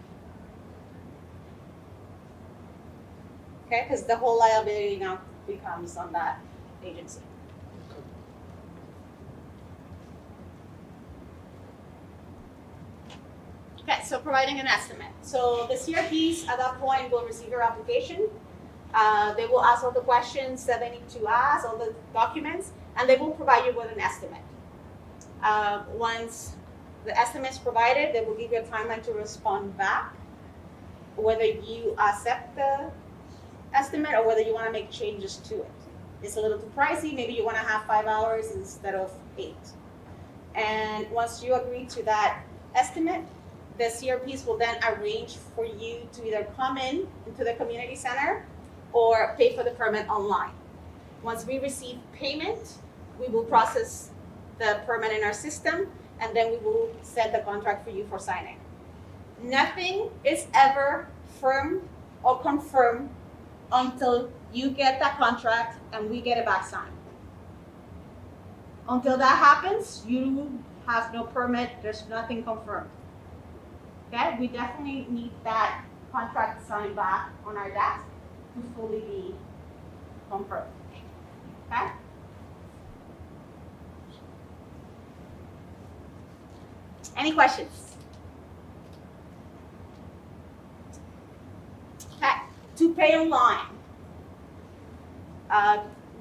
Okay, because the whole liability now becomes on that agency. Okay, so providing an estimate. So the CRPs at that point will receive your application. They will ask all the questions that they need to ask, all the documents, and they will provide you with an estimate. Once the estimate is provided, they will give you a timeline to respond back, whether you accept the estimate or whether you want to make changes to it. It's a little too pricey, maybe you want to have 5 hours instead of 8. And once you agree to that estimate, the CRPs will then arrange for you to either come into the community center or pay for the permit online. Once we receive payment, we will process the permit in our system, and then we will set the contract for you for signing. Nothing is ever firm or confirmed until you get that contract and we get it back signed. Until that happens, you have no permit, there's nothing confirmed. Okay, we definitely need that contract signed back on our desk to fully be confirmed. Okay? Any questions? Okay, to pay online.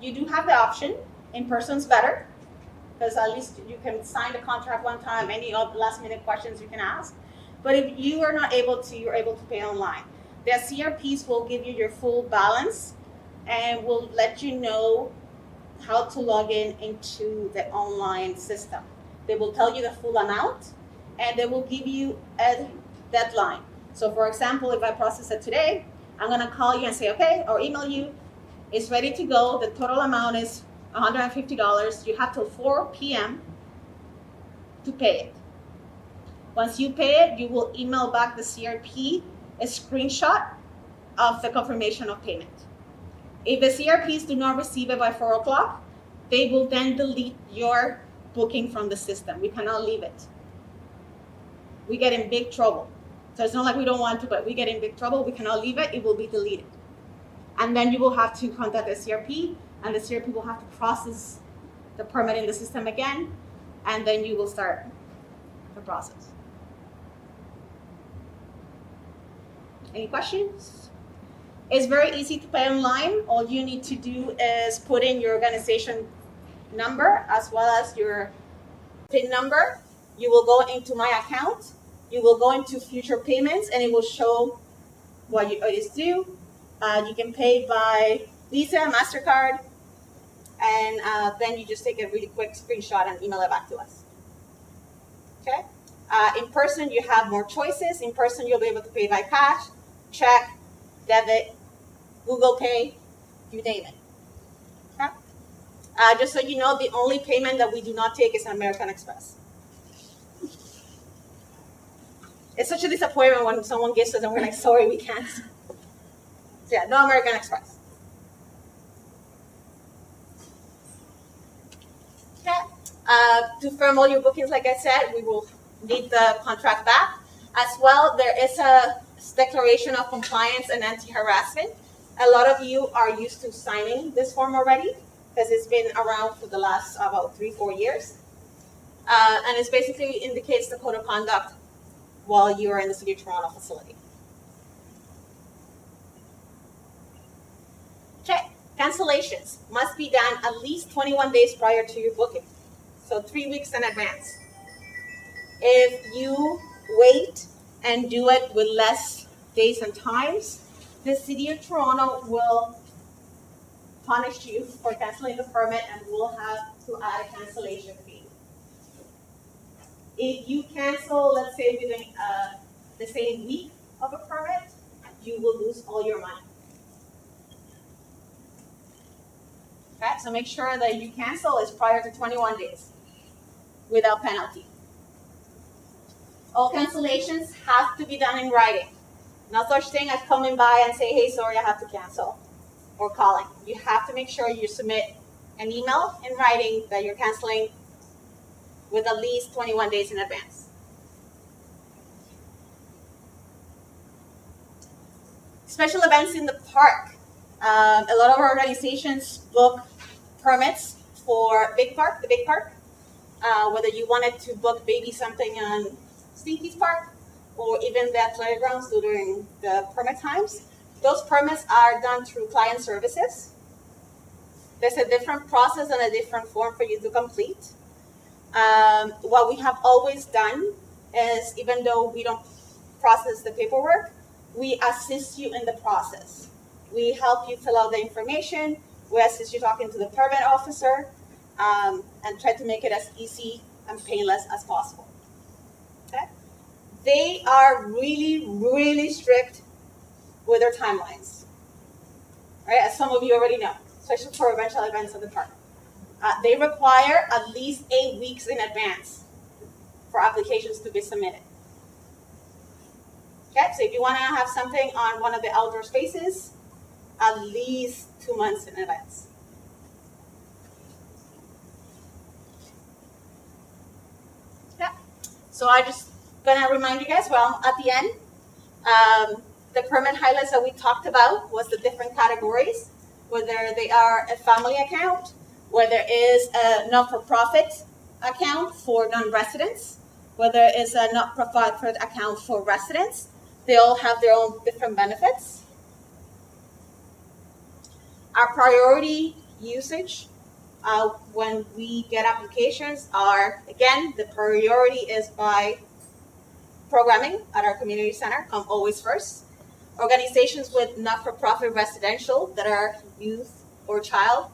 You do have the option. In person's better, because at least you can sign the contract one time, any last minute questions you can ask. But if you are not able to, you're able to pay online. The CRPs will give you your full balance and will let you know how to log into the online system. They will tell you the full amount and they will give you a deadline. So for example, if I process it today, I'm gonna call you and say, okay, or email you, it's ready to go. The total amount is $150. You have till 4 p.m. to pay it. Once you pay it, you will email back the CRP a screenshot of the confirmation of payment. If the CRPs do not receive it by 4 o'clock, they will then delete your booking from the system. We cannot leave it. We get in big trouble. So it's not like we don't want to, but we get in big trouble. We cannot leave it. It will be deleted. And then you will have to contact the CRP, and the CRP will have to process the permit in the system again, and then you will start the process. Any questions? It's very easy to pay online. All you need to do is put in your organization number as well as your PIN number. You will go into my account. You will go into future payments, and it will show what it is due. You can pay by Visa, MasterCard, and then you just take a really quick screenshot and email it back to us. Okay? In person, you have more choices. In person, you'll be able to pay by cash, check, debit, Google Pay, you name it. Okay? Just so you know, the only payment that we do not take is American Express. It's such a disappointment when someone gives us and we're like, sorry, we can't. So yeah, no American Express. Okay. To firm all your bookings, like I said, we will need the contract back. As well, there is a declaration of compliance and anti-harassment. A lot of you are used to signing this form already because it's been around for the last about 3-4 years. And it basically indicates the code of conduct while you are in the City of Toronto facility. Okay, cancellations must be done at least 21 days prior to your booking. So 3 weeks in advance. If you wait and do it with less days and times, the City of Toronto will punish you for canceling the permit and will have to add a cancellation fee. If you cancel, let's say within the same week of a permit, you will lose all your money. Okay, so make sure that you cancel is prior to 21 days without penalty. All cancellations have to be done in writing. No such thing as coming by and say, hey, sorry, I have to cancel, or calling. You have to make sure you submit an email in writing that you're canceling with at least 21 days in advance. Special events in the park. A lot of our organizations book permits for the big park, whether you wanted to book maybe something on Stinky's Park or even the athletic grounds during the permit times. Those permits are done through client services. There's a different process and a different form for you to complete. What we have always done is, even though we don't process the paperwork, we assist you in the process. We help you fill out the information. We assist you talking to the permit officer, and try to make it as easy and painless as possible. Okay? They are really, really strict with their timelines, right? As some of you already know, especially for eventual events of the park. They require at least 8 weeks in advance for applications to be submitted. Okay, so if you want to have something on one of the outdoor spaces, at least 2 months in advance. Yeah, so I just gonna remind you guys, well, at the end, the permit highlights that we talked about was the different categories, whether they are a family account, whether it is a not-for-profit account for non-residents, whether it's a not-for-profit account for residents. They all have their own different benefits. Our priority usage when we get applications are, again, the priority is by programming at our community center, come always first. Organizations with not-for-profit residential that are youth or child.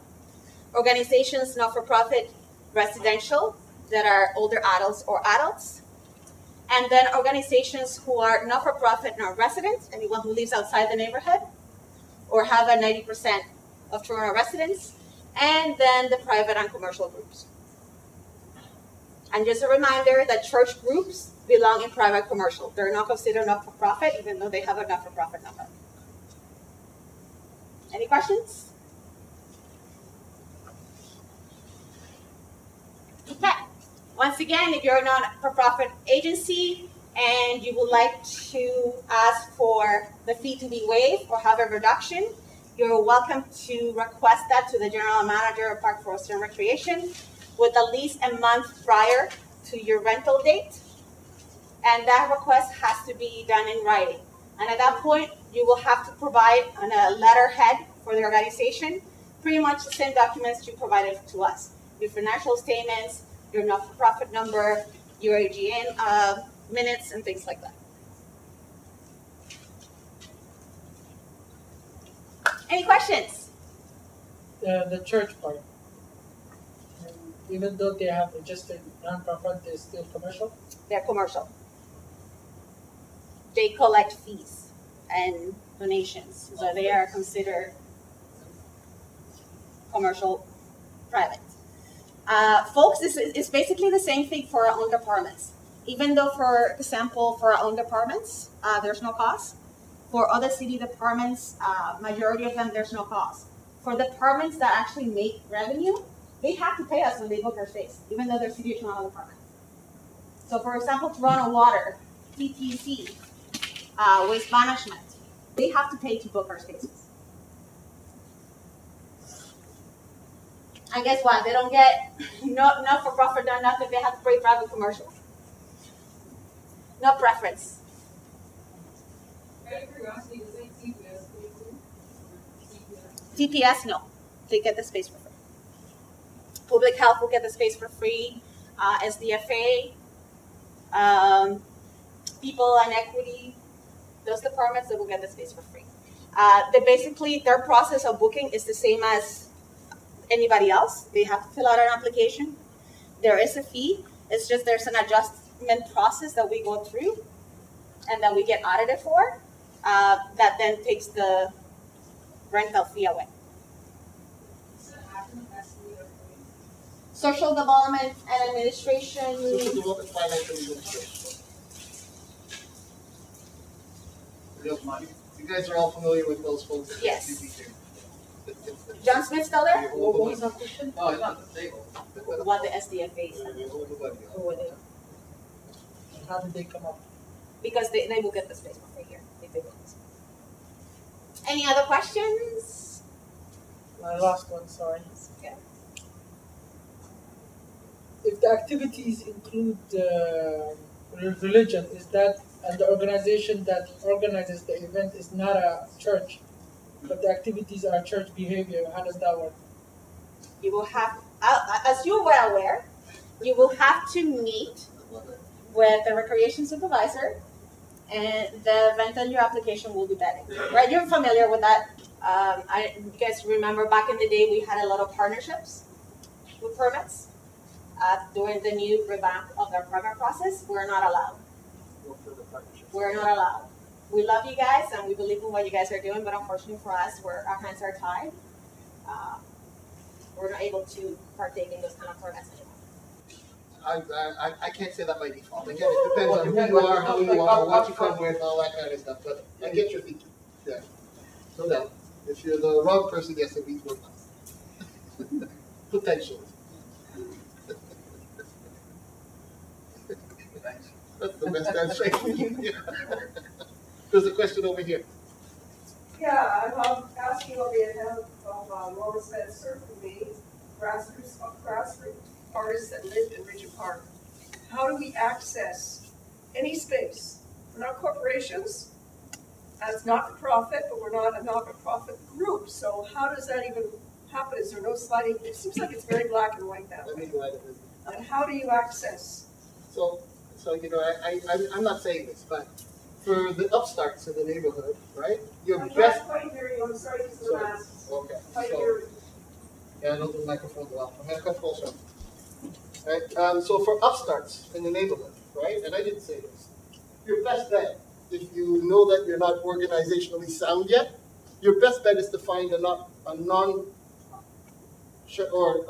Organizations not-for-profit residential that are older adults or adults. And then organizations who are not-for-profit, non-residents, anyone who lives outside the neighborhood, or have a 90% of Toronto residents, and then the private and commercial groups. And just a reminder that church groups belong in private commercial. They're not considered not-for-profit, even though they have a not-for-profit number. Any questions? Okay. Once again, if you're a not-for-profit agency and you would like to ask for the fee to be waived or have a reduction, you're welcome to request that to the General Manager of Park, Forestry, and Recreation with at least a month prior to your rental date. And that request has to be done in writing. And at that point, you will have to provide on a letterhead for the organization pretty much the same documents you provided to us. Your financial statements, your not-for-profit number, your AGN minutes, and things like that. Any questions? The church part. Even though they have registered non-profit, they're still commercial? They're commercial. They collect fees and donations, so they are considered commercial private. Folks, this is basically the same thing for our own departments. Even though, for example, for our own departments, there's no cost. For other city departments, majority of them, there's no cost. For departments that actually make revenue, they have to pay us when they book their space, even though they're City of Toronto department. So for example, Toronto Water, TTC, Waste Management, they have to pay to book our spaces. And guess what? They don't get not for profit, not nothing. They have to pay private commercial. No preference. Out of curiosity, does that CPS pay too? TPS, no. They get the space for free. Public Health will get the space for free. SDFA, People and Equity, those departments that will get the space for free. Their process of booking is the same as anybody else. They have to fill out an application. There is a fee. It's just there's an adjustment process that we go through and that we get audited for that then takes the rental fee away. Social Development and Administration. Social Development, Financial Administration. Real money. You guys are all familiar with those folks at Yes. SDP. John Smith still there? What was that question? No, it's not the table. What the SDFA is. Who were they? How did they come up? Because they will get the space for free here. If they get the space. Any other questions? My last one, sorry. Okay. If the activities include religion, is that, and the organization that organizes the event is not a church, but the activities are church behavior, how does that work? You will have, as you were aware, you will have to meet with the recreation supervisor, and the event on your application will be vetted. Right? You're familiar with that. You guys remember back in the day we had a lot of partnerships with permits. During the new revamp of their permit process, we're not allowed. We're not allowed. We love you guys and we believe in what you guys are doing, but unfortunately for us, our hands are tied. We're not able to partake in those kind of permits anymore. I can't say that by default. Again, it depends on who you are, how you are, what you come with, all that kind of stuff. But I get your thinking. Yeah. No doubt. If you're the wrong person, yes, it means 1 month. Potentially. That's the best answer I can give you. There's a question over here. Yeah, I'm asking on behalf of Laura Spencer, who made grassroots artists that live in Regent Park. How do we access any space? We're not corporations, as not-for-profit, but we're not a not-for-profit group. So how does that even happen? Is there no sliding? It seems like it's very black and white that Let me way. go ahead and And how do you access? So you know, I'm not saying this, but for the upstarts in the neighborhood, right? Your I'm best. not quite hearing you. I'm sorry to the last. Okay. Quite So, hearing. yeah, I know the microphone well. I'm gonna come closer. Right. So for upstarts in the neighborhood, right? And I didn't say this. Your best bet, if you know that you're not organizationally sound yet, your best bet is to find a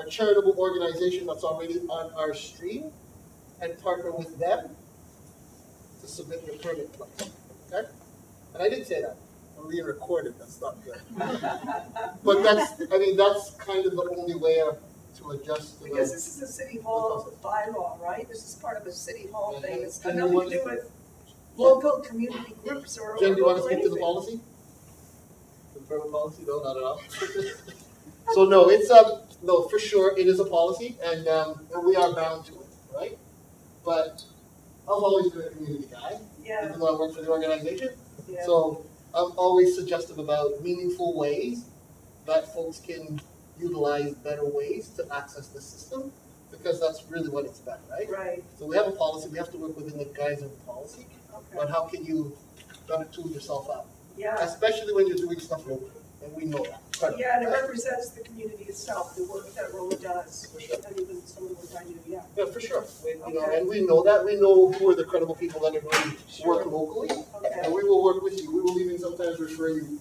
charitable organization that's already on our stream and partner with them to submit your permit plan. Okay? And I didn't say that. I'm being recorded. That's not good. But that's kind of the only way to adjust to Because this is a city hall bylaw, right? This is part of a city hall thing. It's got nothing to do with local community groups or. Jen, do you want to speak to the anything. policy? The permit policy? No, not at all. So no, it's no, for sure it is a policy, and we are bound to it, right? But I've always been a community guy, Yeah, even though I work for the organization. yeah. So I'm always suggestive about meaningful ways that folks can utilize better ways to access the system, because that's really what it's about, right? Right, So we have a policy, we have to work within the guise of the policy, but okay. how can you better tool yourself out? Yeah, Especially when you're doing stuff locally, and we know that. But, yeah, and it represents the community itself, the work that Roma does, For sure. and even some of the work I do, yeah. Yeah, for sure. You know, Okay. and we know that. We know who are the credible people that are going to work Sure. locally, Okay, and we will work with you. We will even sometimes refer you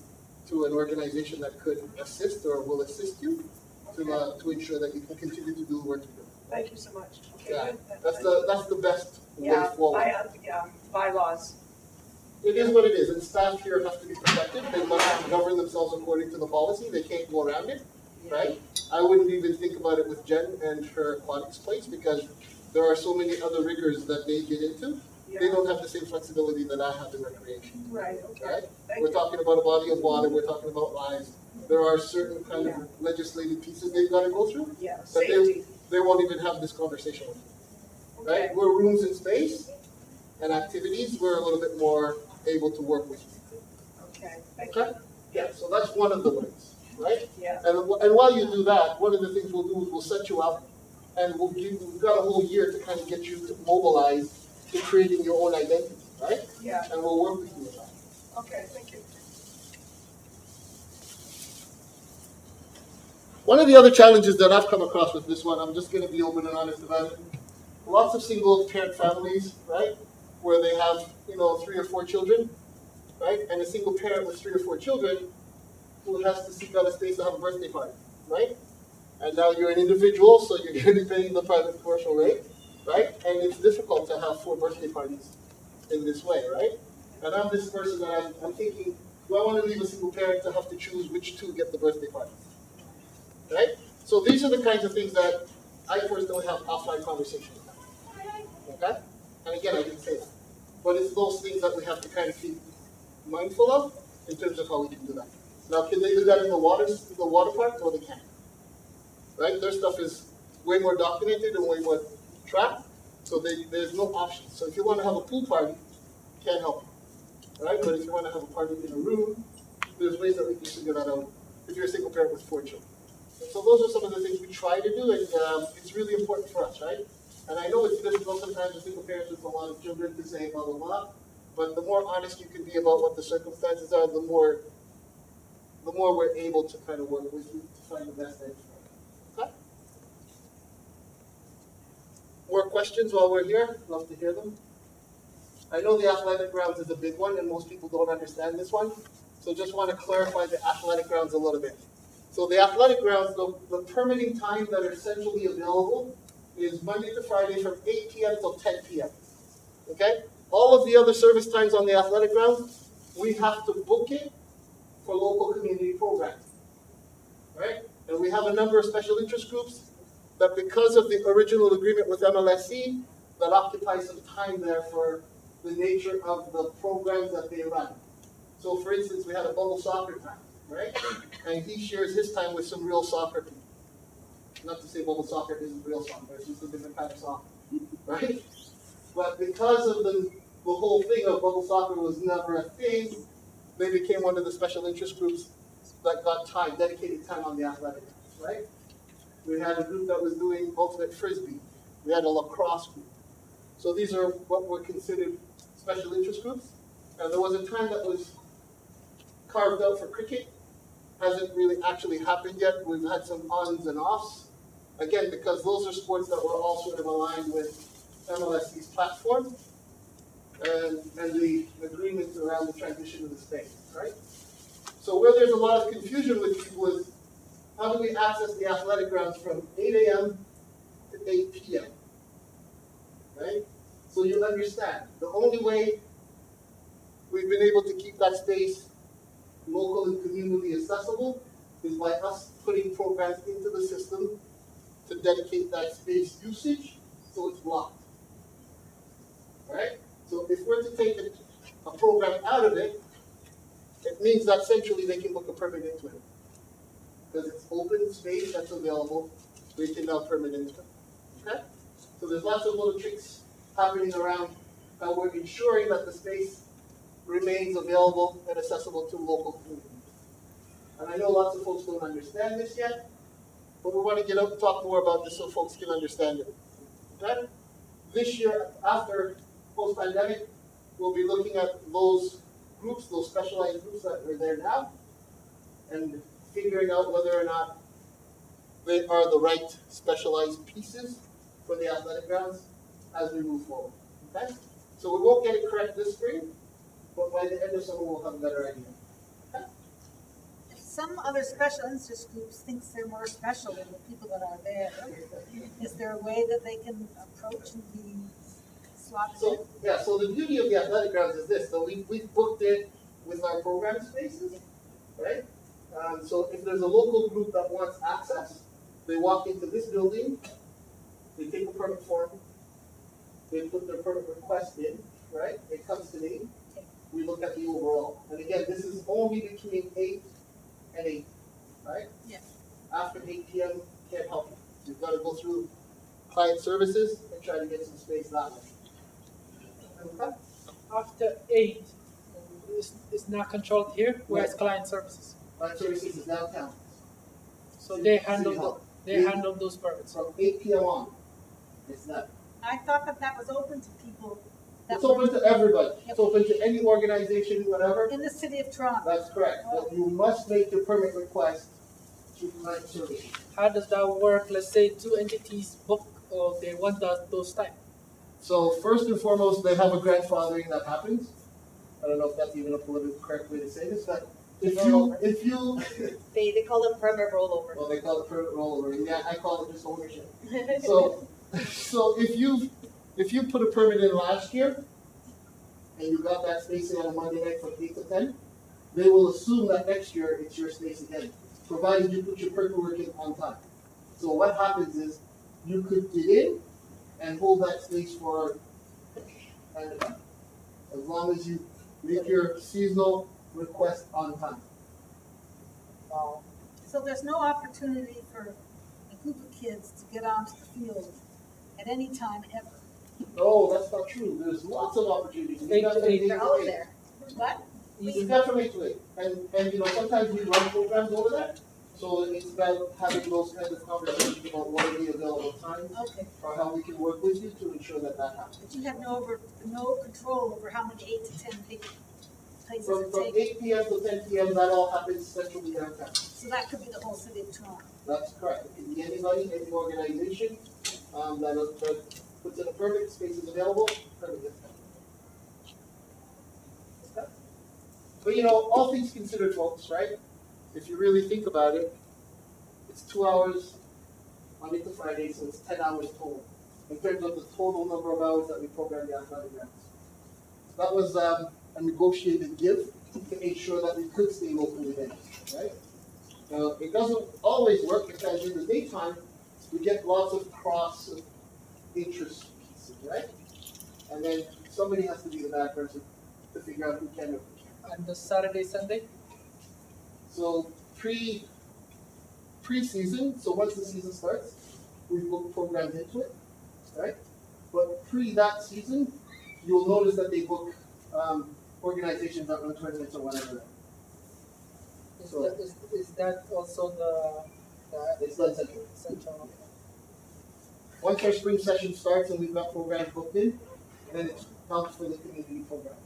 to an organization that could assist or will assist you to ensure that you can continue to do the work you do. thank you so much. Okay, Yeah, good. that's the best way Yeah, forward. yeah, bylaws. It is what it is, and staff here have to be protected. They must govern themselves according to the policy. They can't go around it, right? I wouldn't even think about it with Jen and her aquatics place, because there are so many other rigors that they get into. They Yeah. don't have the same flexibility that I have in recreation. Right, okay. Right? Thank We're you. talking about a body of water, we're talking about lives. There are certain kind of legislative pieces they've got to go through Yeah, that safety. they won't even have this conversation with you. Right? Okay. We're rooms and space and activities, we're a little bit more able to work with you. Okay, thank you. Okay? Yeah, so that's one of the ways, right? Yeah. And while you do that, one of the things we'll do is we'll set you up and we've got a whole year to kind of get you to mobilize to creating your own identity, right? Yeah, And we'll work with you with that. okay, thank you. One of the other challenges that I've come across with this one, I'm just going to be open and honest about it. Lots of single parent families, right, where they have, 3 or 4 children, right, and a single parent with 3 or 4 children who has to seek out a space to have a birthday party, right? And now you're an individual, so you're going to be paying the private commercial rate, right? And it's difficult to have 4 birthday parties in this way, right? And I'm this person that I'm thinking, do I want to leave a single parent to have to choose which 2 get the birthday parties? Right? So these are the kinds of things that I personally have offline conversations about. Okay? And again, I didn't say that. But it's those things that we have to kind of keep mindful of in terms of how we can do that. Now, can they do that in the water park? No, they can't. Right? Their stuff is way more documented and way more tracked. So there's no option. So if you want to have a pool party, can't help you. Right? But if you want to have a party in a room, there's ways that we can figure that out if you're a single parent with 4 children. So those are some of the things we try to do, and it's really important for us, right? And I know it's difficult sometimes with single parents with a lot of children to say blah, blah, blah, but the more honest you can be about what the circumstances are, the more we're able to kind of work with you to find the best edge for you. Okay? More questions while we're here? Love to hear them. I know the athletic grounds is a big one, and most people don't understand this one, so just want to clarify the athletic grounds a little bit. So the athletic grounds, the permitting time that are centrally available is Monday to Friday from 8 p.m. till 10 p.m. Okay? All of the other service times on the athletic grounds, we have to book it for local community programs. Right? And we have a number of special interest groups that, because of the original agreement with MLSC, that occupy some time there for the nature of the programs that they run. So for instance, we had a bubble soccer time. Right? And he shares his time with some real soccer people. Not to say bubble soccer isn't real soccer, it's just a different kind of soccer. Right? But because of the whole thing of bubble soccer was never a thing, they became one of the special interest groups that got time, dedicated time on the athletic, right? We had a group that was doing ultimate frisbee. We had a lacrosse group. So these are what were considered special interest groups. And there was a time that was carved out for cricket. Hasn't really actually happened yet. We've had some ons and offs. Again, because those are sports that were all sort of aligned with MLSC's platform and the agreements around the transition of the space, right? So where there's a lot of confusion with people is, how do we access the athletic grounds from 8 a.m. to 8 p.m., right? So you understand, the only way we've been able to keep that space local and community accessible is by us putting programs into the system to dedicate that space usage so it's blocked. Right? So if we're to take a program out of it, it means that centrally they can book a permit into it. Because it's open space that's available, we can now permit into it. Okay? So there's lots of little tricks happening around how we're ensuring that the space remains available and accessible to local communities. And I know lots of folks don't understand this yet, but we want to get out and talk more about this so folks can understand it. Okay? This year, after post-pandemic, we'll be looking at those groups, those specialized groups that are there now, and figuring out whether or not they are the right specialized pieces for the athletic grounds as we move forward. Okay? So we won't get it correct this spring, but by the end of summer we'll have a better idea. Okay? If some other special interest groups thinks they're more special than the people that are there, is there a way that they can approach and be swapped in? So the beauty of the athletic grounds is this. So we've booked it with our program spaces, right? So if there's a local group that wants access, they walk into this building, they take a permit form, they put their permit request in, right? It comes to me. We look at the overall. And again, this is only between 8 and 8, right? Yes. After 8 p.m., can't help you. You've got to go through client services and try to get some space that way. Okay? After 8, it's not controlled here. Where's client services? Client services is downtown. So City- they City handle Hall. they handle those permits. From 8 p.m. on, it's not. I thought that was open to people that It's open were to everybody. It's open to any organization, whatever. in the city of Toronto. That's correct. But you must make your permit request through client services. How does that work? Let's say 2 entities book or they want those time. So first and foremost, they have a grandfathering that happens. I don't know if that's even a politically correct way to say this, but if you They call it permit rollover. well, they call it permit rollover. Yeah, I call it just ownership. So if you put a permit in last year and you got that space in on a Monday night from 8 to 10, they will assume that next year it's your space again, provided you put your paperwork in on time. So what happens is you could get in and hold that space for kind of as long as you make your seasonal request on time. So there's no opportunity for a group of kids to get onto the field at any time ever. No, that's not true. There's lots of opportunities. Eight to eight. They're always there. What? You definitely do. And you know, sometimes we run programs over that. So it's about having those kinds of conversations about what are the available times Okay. or how we can work with you to ensure that that happens. But you have no control over how many 8 to 10 places From are taken. 8 p.m. to 10 p.m., that all happens centrally downtown. So that could be the whole city of Toronto. That's correct. It can be anybody, any organization that puts in a permit, space is available, permit gets done. Okay. But you know, all things considered, folks, right? If you really think about it, it's 2 hours Monday to Friday, so it's 10 hours total in terms of the total number of hours that we program the athletic grounds. That was a negotiated give to make sure that we could stay locally based, right? Now, it doesn't always work because in the daytime, we get lots of cross interest pieces, right? And then somebody has to be the bad person to figure out who can or who can't. And the Saturday, Sunday? So pre-season, so once the season starts, we book programs into it, right? But pre that season, you'll notice that they book organizations that run tournaments or whatever. Is that also the It's done centrally. central? Once our spring session starts and we've got programs booked in, then it counts for the community programs.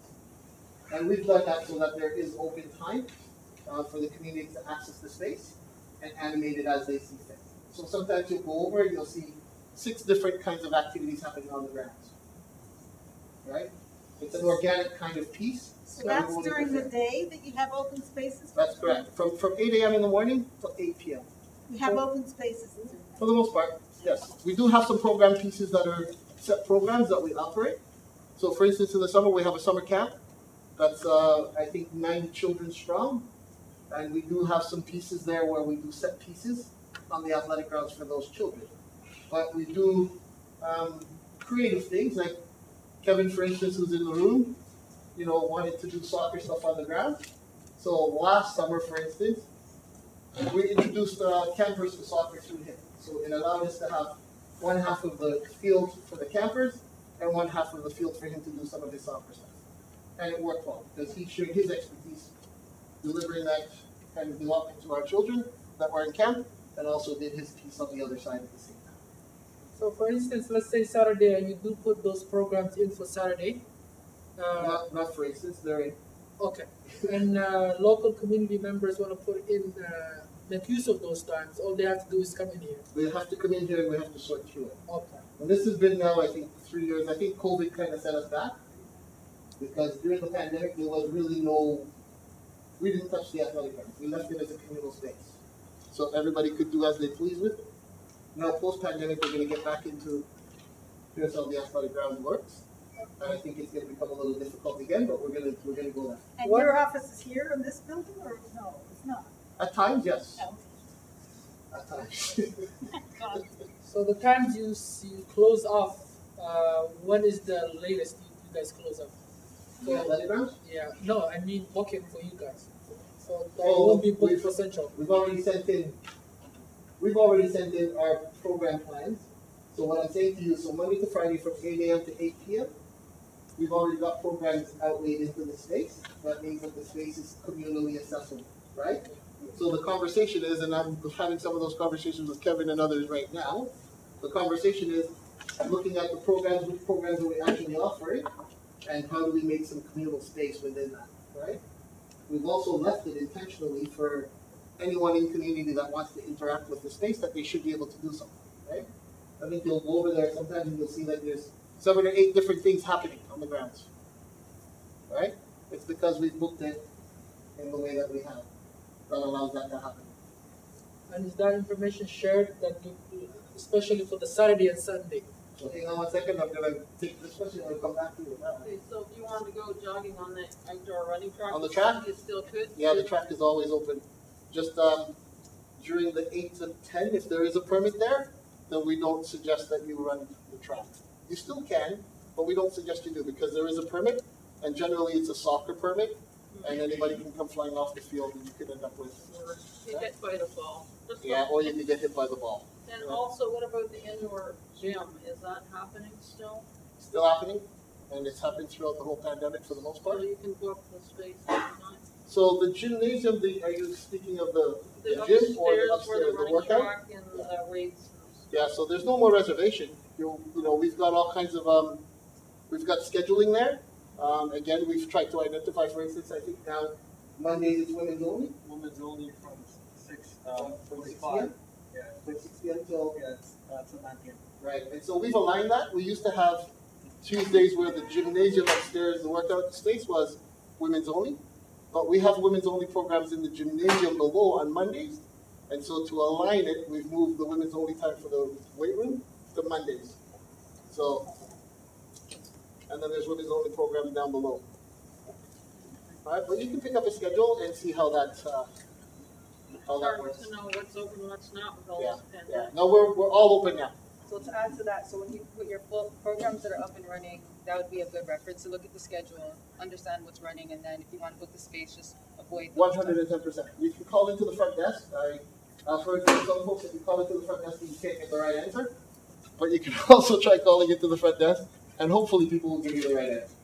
And we've done that so that there is open time for the community to access the space and animate it as they see fit. So sometimes you'll go over and you'll see 6 different kinds of activities happening on the grounds. Right? It's an organic kind of piece. So that's during the day that you have open spaces? That's correct. From 8 a.m. in the morning till 8 p.m. You have open spaces during that. For the most part, yes. We do have some program pieces that are set programs that we operate. So for instance, in the summer, we have a summer camp that's, I think, 9 children strong. And we do have some pieces there where we do set pieces on the athletic grounds for those children. But we do creative things, like Kevin, for instance, who's in the room, you know, wanted to do soccer stuff on the ground. So last summer, for instance, we introduced campers to soccer through him. So it allowed us to have one half of the field for the campers and one half of the field for him to do some of his soccer stuff. And it worked well because he shared his expertise delivering that kind of development to our children that were in camp and also did his piece on the other side at the same time. So for instance, let's say Saturday and you do put those programs in for Saturday. Not for instance, they're in. Okay. And local community members want to put in, make use of those times. All they have to do is come in here. They have to come in here and we have to sort through it. Okay. And this has been now, I think, 3 years. I think COVID kind of set us back because during the pandemic, there was really we didn't touch the athletic grounds. We left it as a communal space. So everybody could do as they please with it. Now, post-pandemic, we're going to get back into here's how the athletic ground works. And I think it's going to become a little difficult again, but we're going to go there. And your office is here in this building, or no, it's not? At times, yes. No. At times. So the times you close off when is the latest you guys close up? Yeah, Telegrams? Yeah, no, I mean booking for you guys. So that Oh, won't be booked we've- for Central. We've already sent in our program plans. So what I'm saying to you, so Monday to Friday from 8 a.m. to 8 p.m., we've already got programs outlaid into the space. That means that the space is communally accessible, right? So the conversation is, and I'm having some of those conversations with Kevin and others right now, the conversation is looking at the programs, which programs are we actually offering, and how do we make some communal space within that, right? We've also left it intentionally for anyone in community that wants to interact with the space that they should be able to do something, right? I think you'll go over there sometimes and you'll see that there's 7 or 8 different things happening on the grounds, right? It's because we've booked it in the way that we have that allows that to happen. And is that information shared that you, especially for the Saturday and Sunday? So hang on 1 second, I'm gonna take this question and I'll come back to you. Okay, so if you wanted to go jogging on the outdoor running track? On the track? You still could? Yeah, the track is always open. Just during the 8 to 10, if there is a permit there, then we don't suggest that you run the track. You still can, but we don't suggest you do because there is a permit, and generally it's a soccer permit, and anybody can come flying off the field and you could end up with. Or you get by the ball. Yeah, or you can get hit by the ball. And also, what about the indoor gym? Is that happening still? Still happening, and it's happened throughout the whole pandemic for the most Or part. you can book the space anytime? So the gymnasium, are you speaking of the The gym or the upstairs where upstairs, the the running workout? track and the weights. Yeah, so there's no more reservation. You know, we've got all kinds of, we've got scheduling there. Again, we've tried to identify, for instance, I think now Mondays it's women's only. Women's only from 6 From 6 p.m. Yeah. From 6 p.m. till Till 9 p.m. right. And so we've aligned that. We used to have Tuesdays where the gymnasium upstairs, the workout space was women's only, but we have women's only programs in the gymnasium below on Mondays. And so to align it, we've moved the women's only time for the weight room to Mondays. So, and then there's women's only programs down below. All right, but you can pick up a schedule and see how that Hard works. to know what's open and what's not with all Yeah, this yeah. pandemic. No, we're all open now. So to add to that, so when you put your full programs that are up and running, that would be a good reference to look at the schedule, understand what's running, and then if you want to book the space, just avoid. 110%. You can call into the front desk. I've heard from some folks, if you call into the front desk, you can't get the right answer. But you can also try calling into the front desk, and hopefully people will give you the right answer.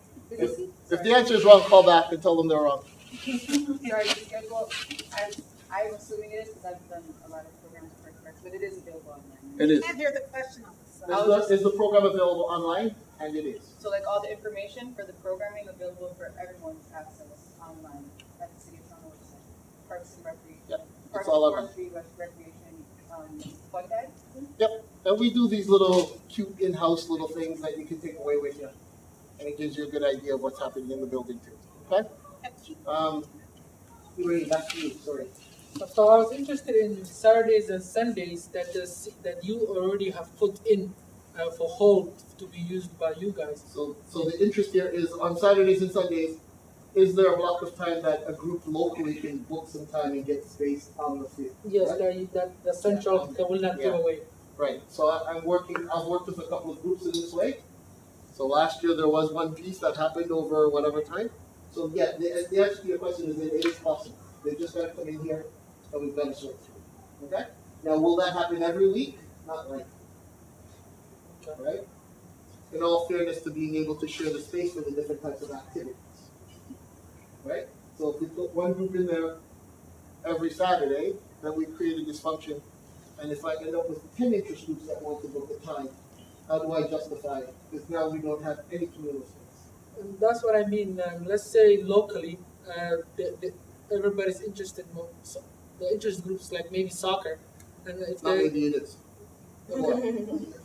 If the answer is wrong, call back and tell them they're wrong. Sorry, the schedule, I'm assuming it is, because I've done a lot of programs for First but it is available online. It is. Can't hear the question on the side. Is the program available online? And it is. So like all the information for the programming available for everyone's access online at the City of Toronto website. Parks and Recreation. Yep, it's Parks all and online. Forestry, Recreation, fun guide. Yep, and we do these little cute in-house little things that you can take away with you. And it gives you a good idea of what's happening in the building too, okay? Back to you, sorry. So I was interested in Saturdays and Sundays that you already have put in for hold to be used by you guys. So the interest here is on Saturdays and Sundays, is there a block of time that a group locally can book some time and get space on the field? Yes, right? that the Central that will not give Yeah. away. Right, so I've worked with a couple of groups in this way. So last year there was one piece that happened over whatever time. So yeah, the answer to your question is it is possible. They just gotta come in here and we've got to sort through. Okay? Now will that happen every week? Not likely. Right? In all fairness to being able to share the space for the different types of activities. Right? So if we put one group in there every Saturday, then we create a dysfunction. And if I end up with 10 interest groups that want to book the time, how do I justify it? Because now we don't have any communal space. And that's what I mean. Let's say locally, everybody's interested more. So the interest groups like maybe soccer, and if Not they maybe it is.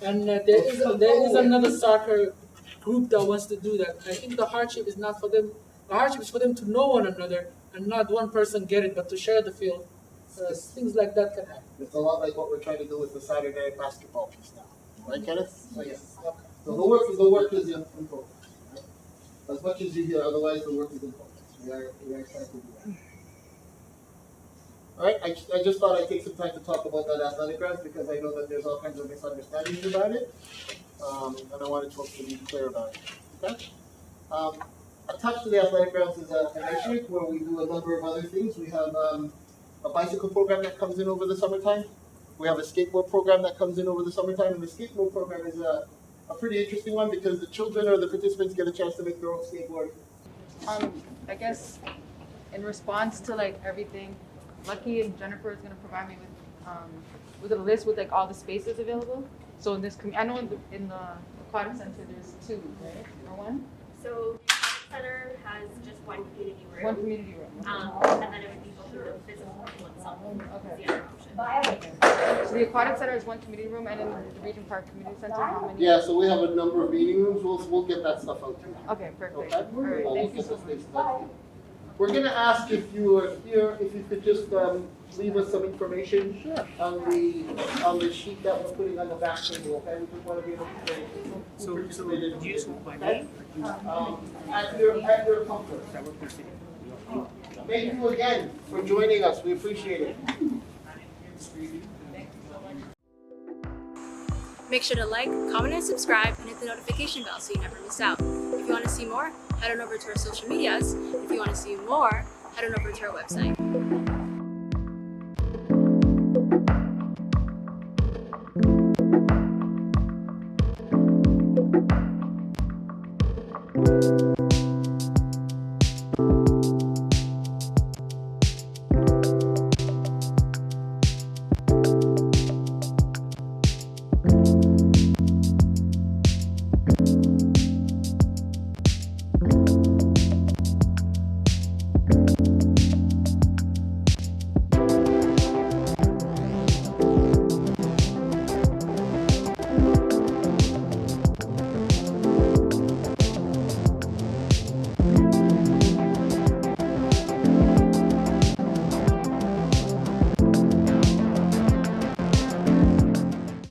and there is another soccer group that wants to do that. I think the hardship is not for them. The hardship is for them to know one another and not one person get it, but to share the field. Things like that can happen. It's a lot like what we're trying to do with the Saturday night basketball piece now. Right, Kenneth? So, yes. Okay. So the work is in progress. Right? As much as you hear, otherwise the work is in progress. We are trying to do that. All right, I just thought I'd take some time to talk about that athletic grounds because I know that there's all kinds of misunderstandings about it, and I wanted folks to be clear about it. Okay. Attached to the athletic grounds is an initiative where we do a number of other things. We have a bicycle program that comes in over the summertime. We have a skateboard program that comes in over the summertime, and the skateboard program is a pretty interesting one because the children or the participants get a chance to make their own skateboard. I guess in response to like everything, Lucky and Jennifer is gonna provide me with a list with like all the spaces available. So in this, I know in the Aquatic Center there's 2, right, or 1? So the Aquatic Center has just one community room. One community room. And then it would be both the physical pool itself. Okay. The other option. So the Aquatic Center is 1 community room, and in the Regent Park Community Centre, how many? Yeah, so we have a number of meeting rooms. We'll get that stuff out to you. Okay, perfect. Okay. All right, We'll thank you get so those much. spaces out to you. We're gonna ask if you are here, if you could just leave us some information on the sheet that we're putting on the back table, okay? We just want to be able to say who participated. Do you just want my name? At your comfort. Thank you again for joining us. We appreciate it. Make sure to like, comment, and subscribe, and hit the notification bell so you never miss out. If you want to see more, head on over to our social medias. If you want to see more, head on over to our website.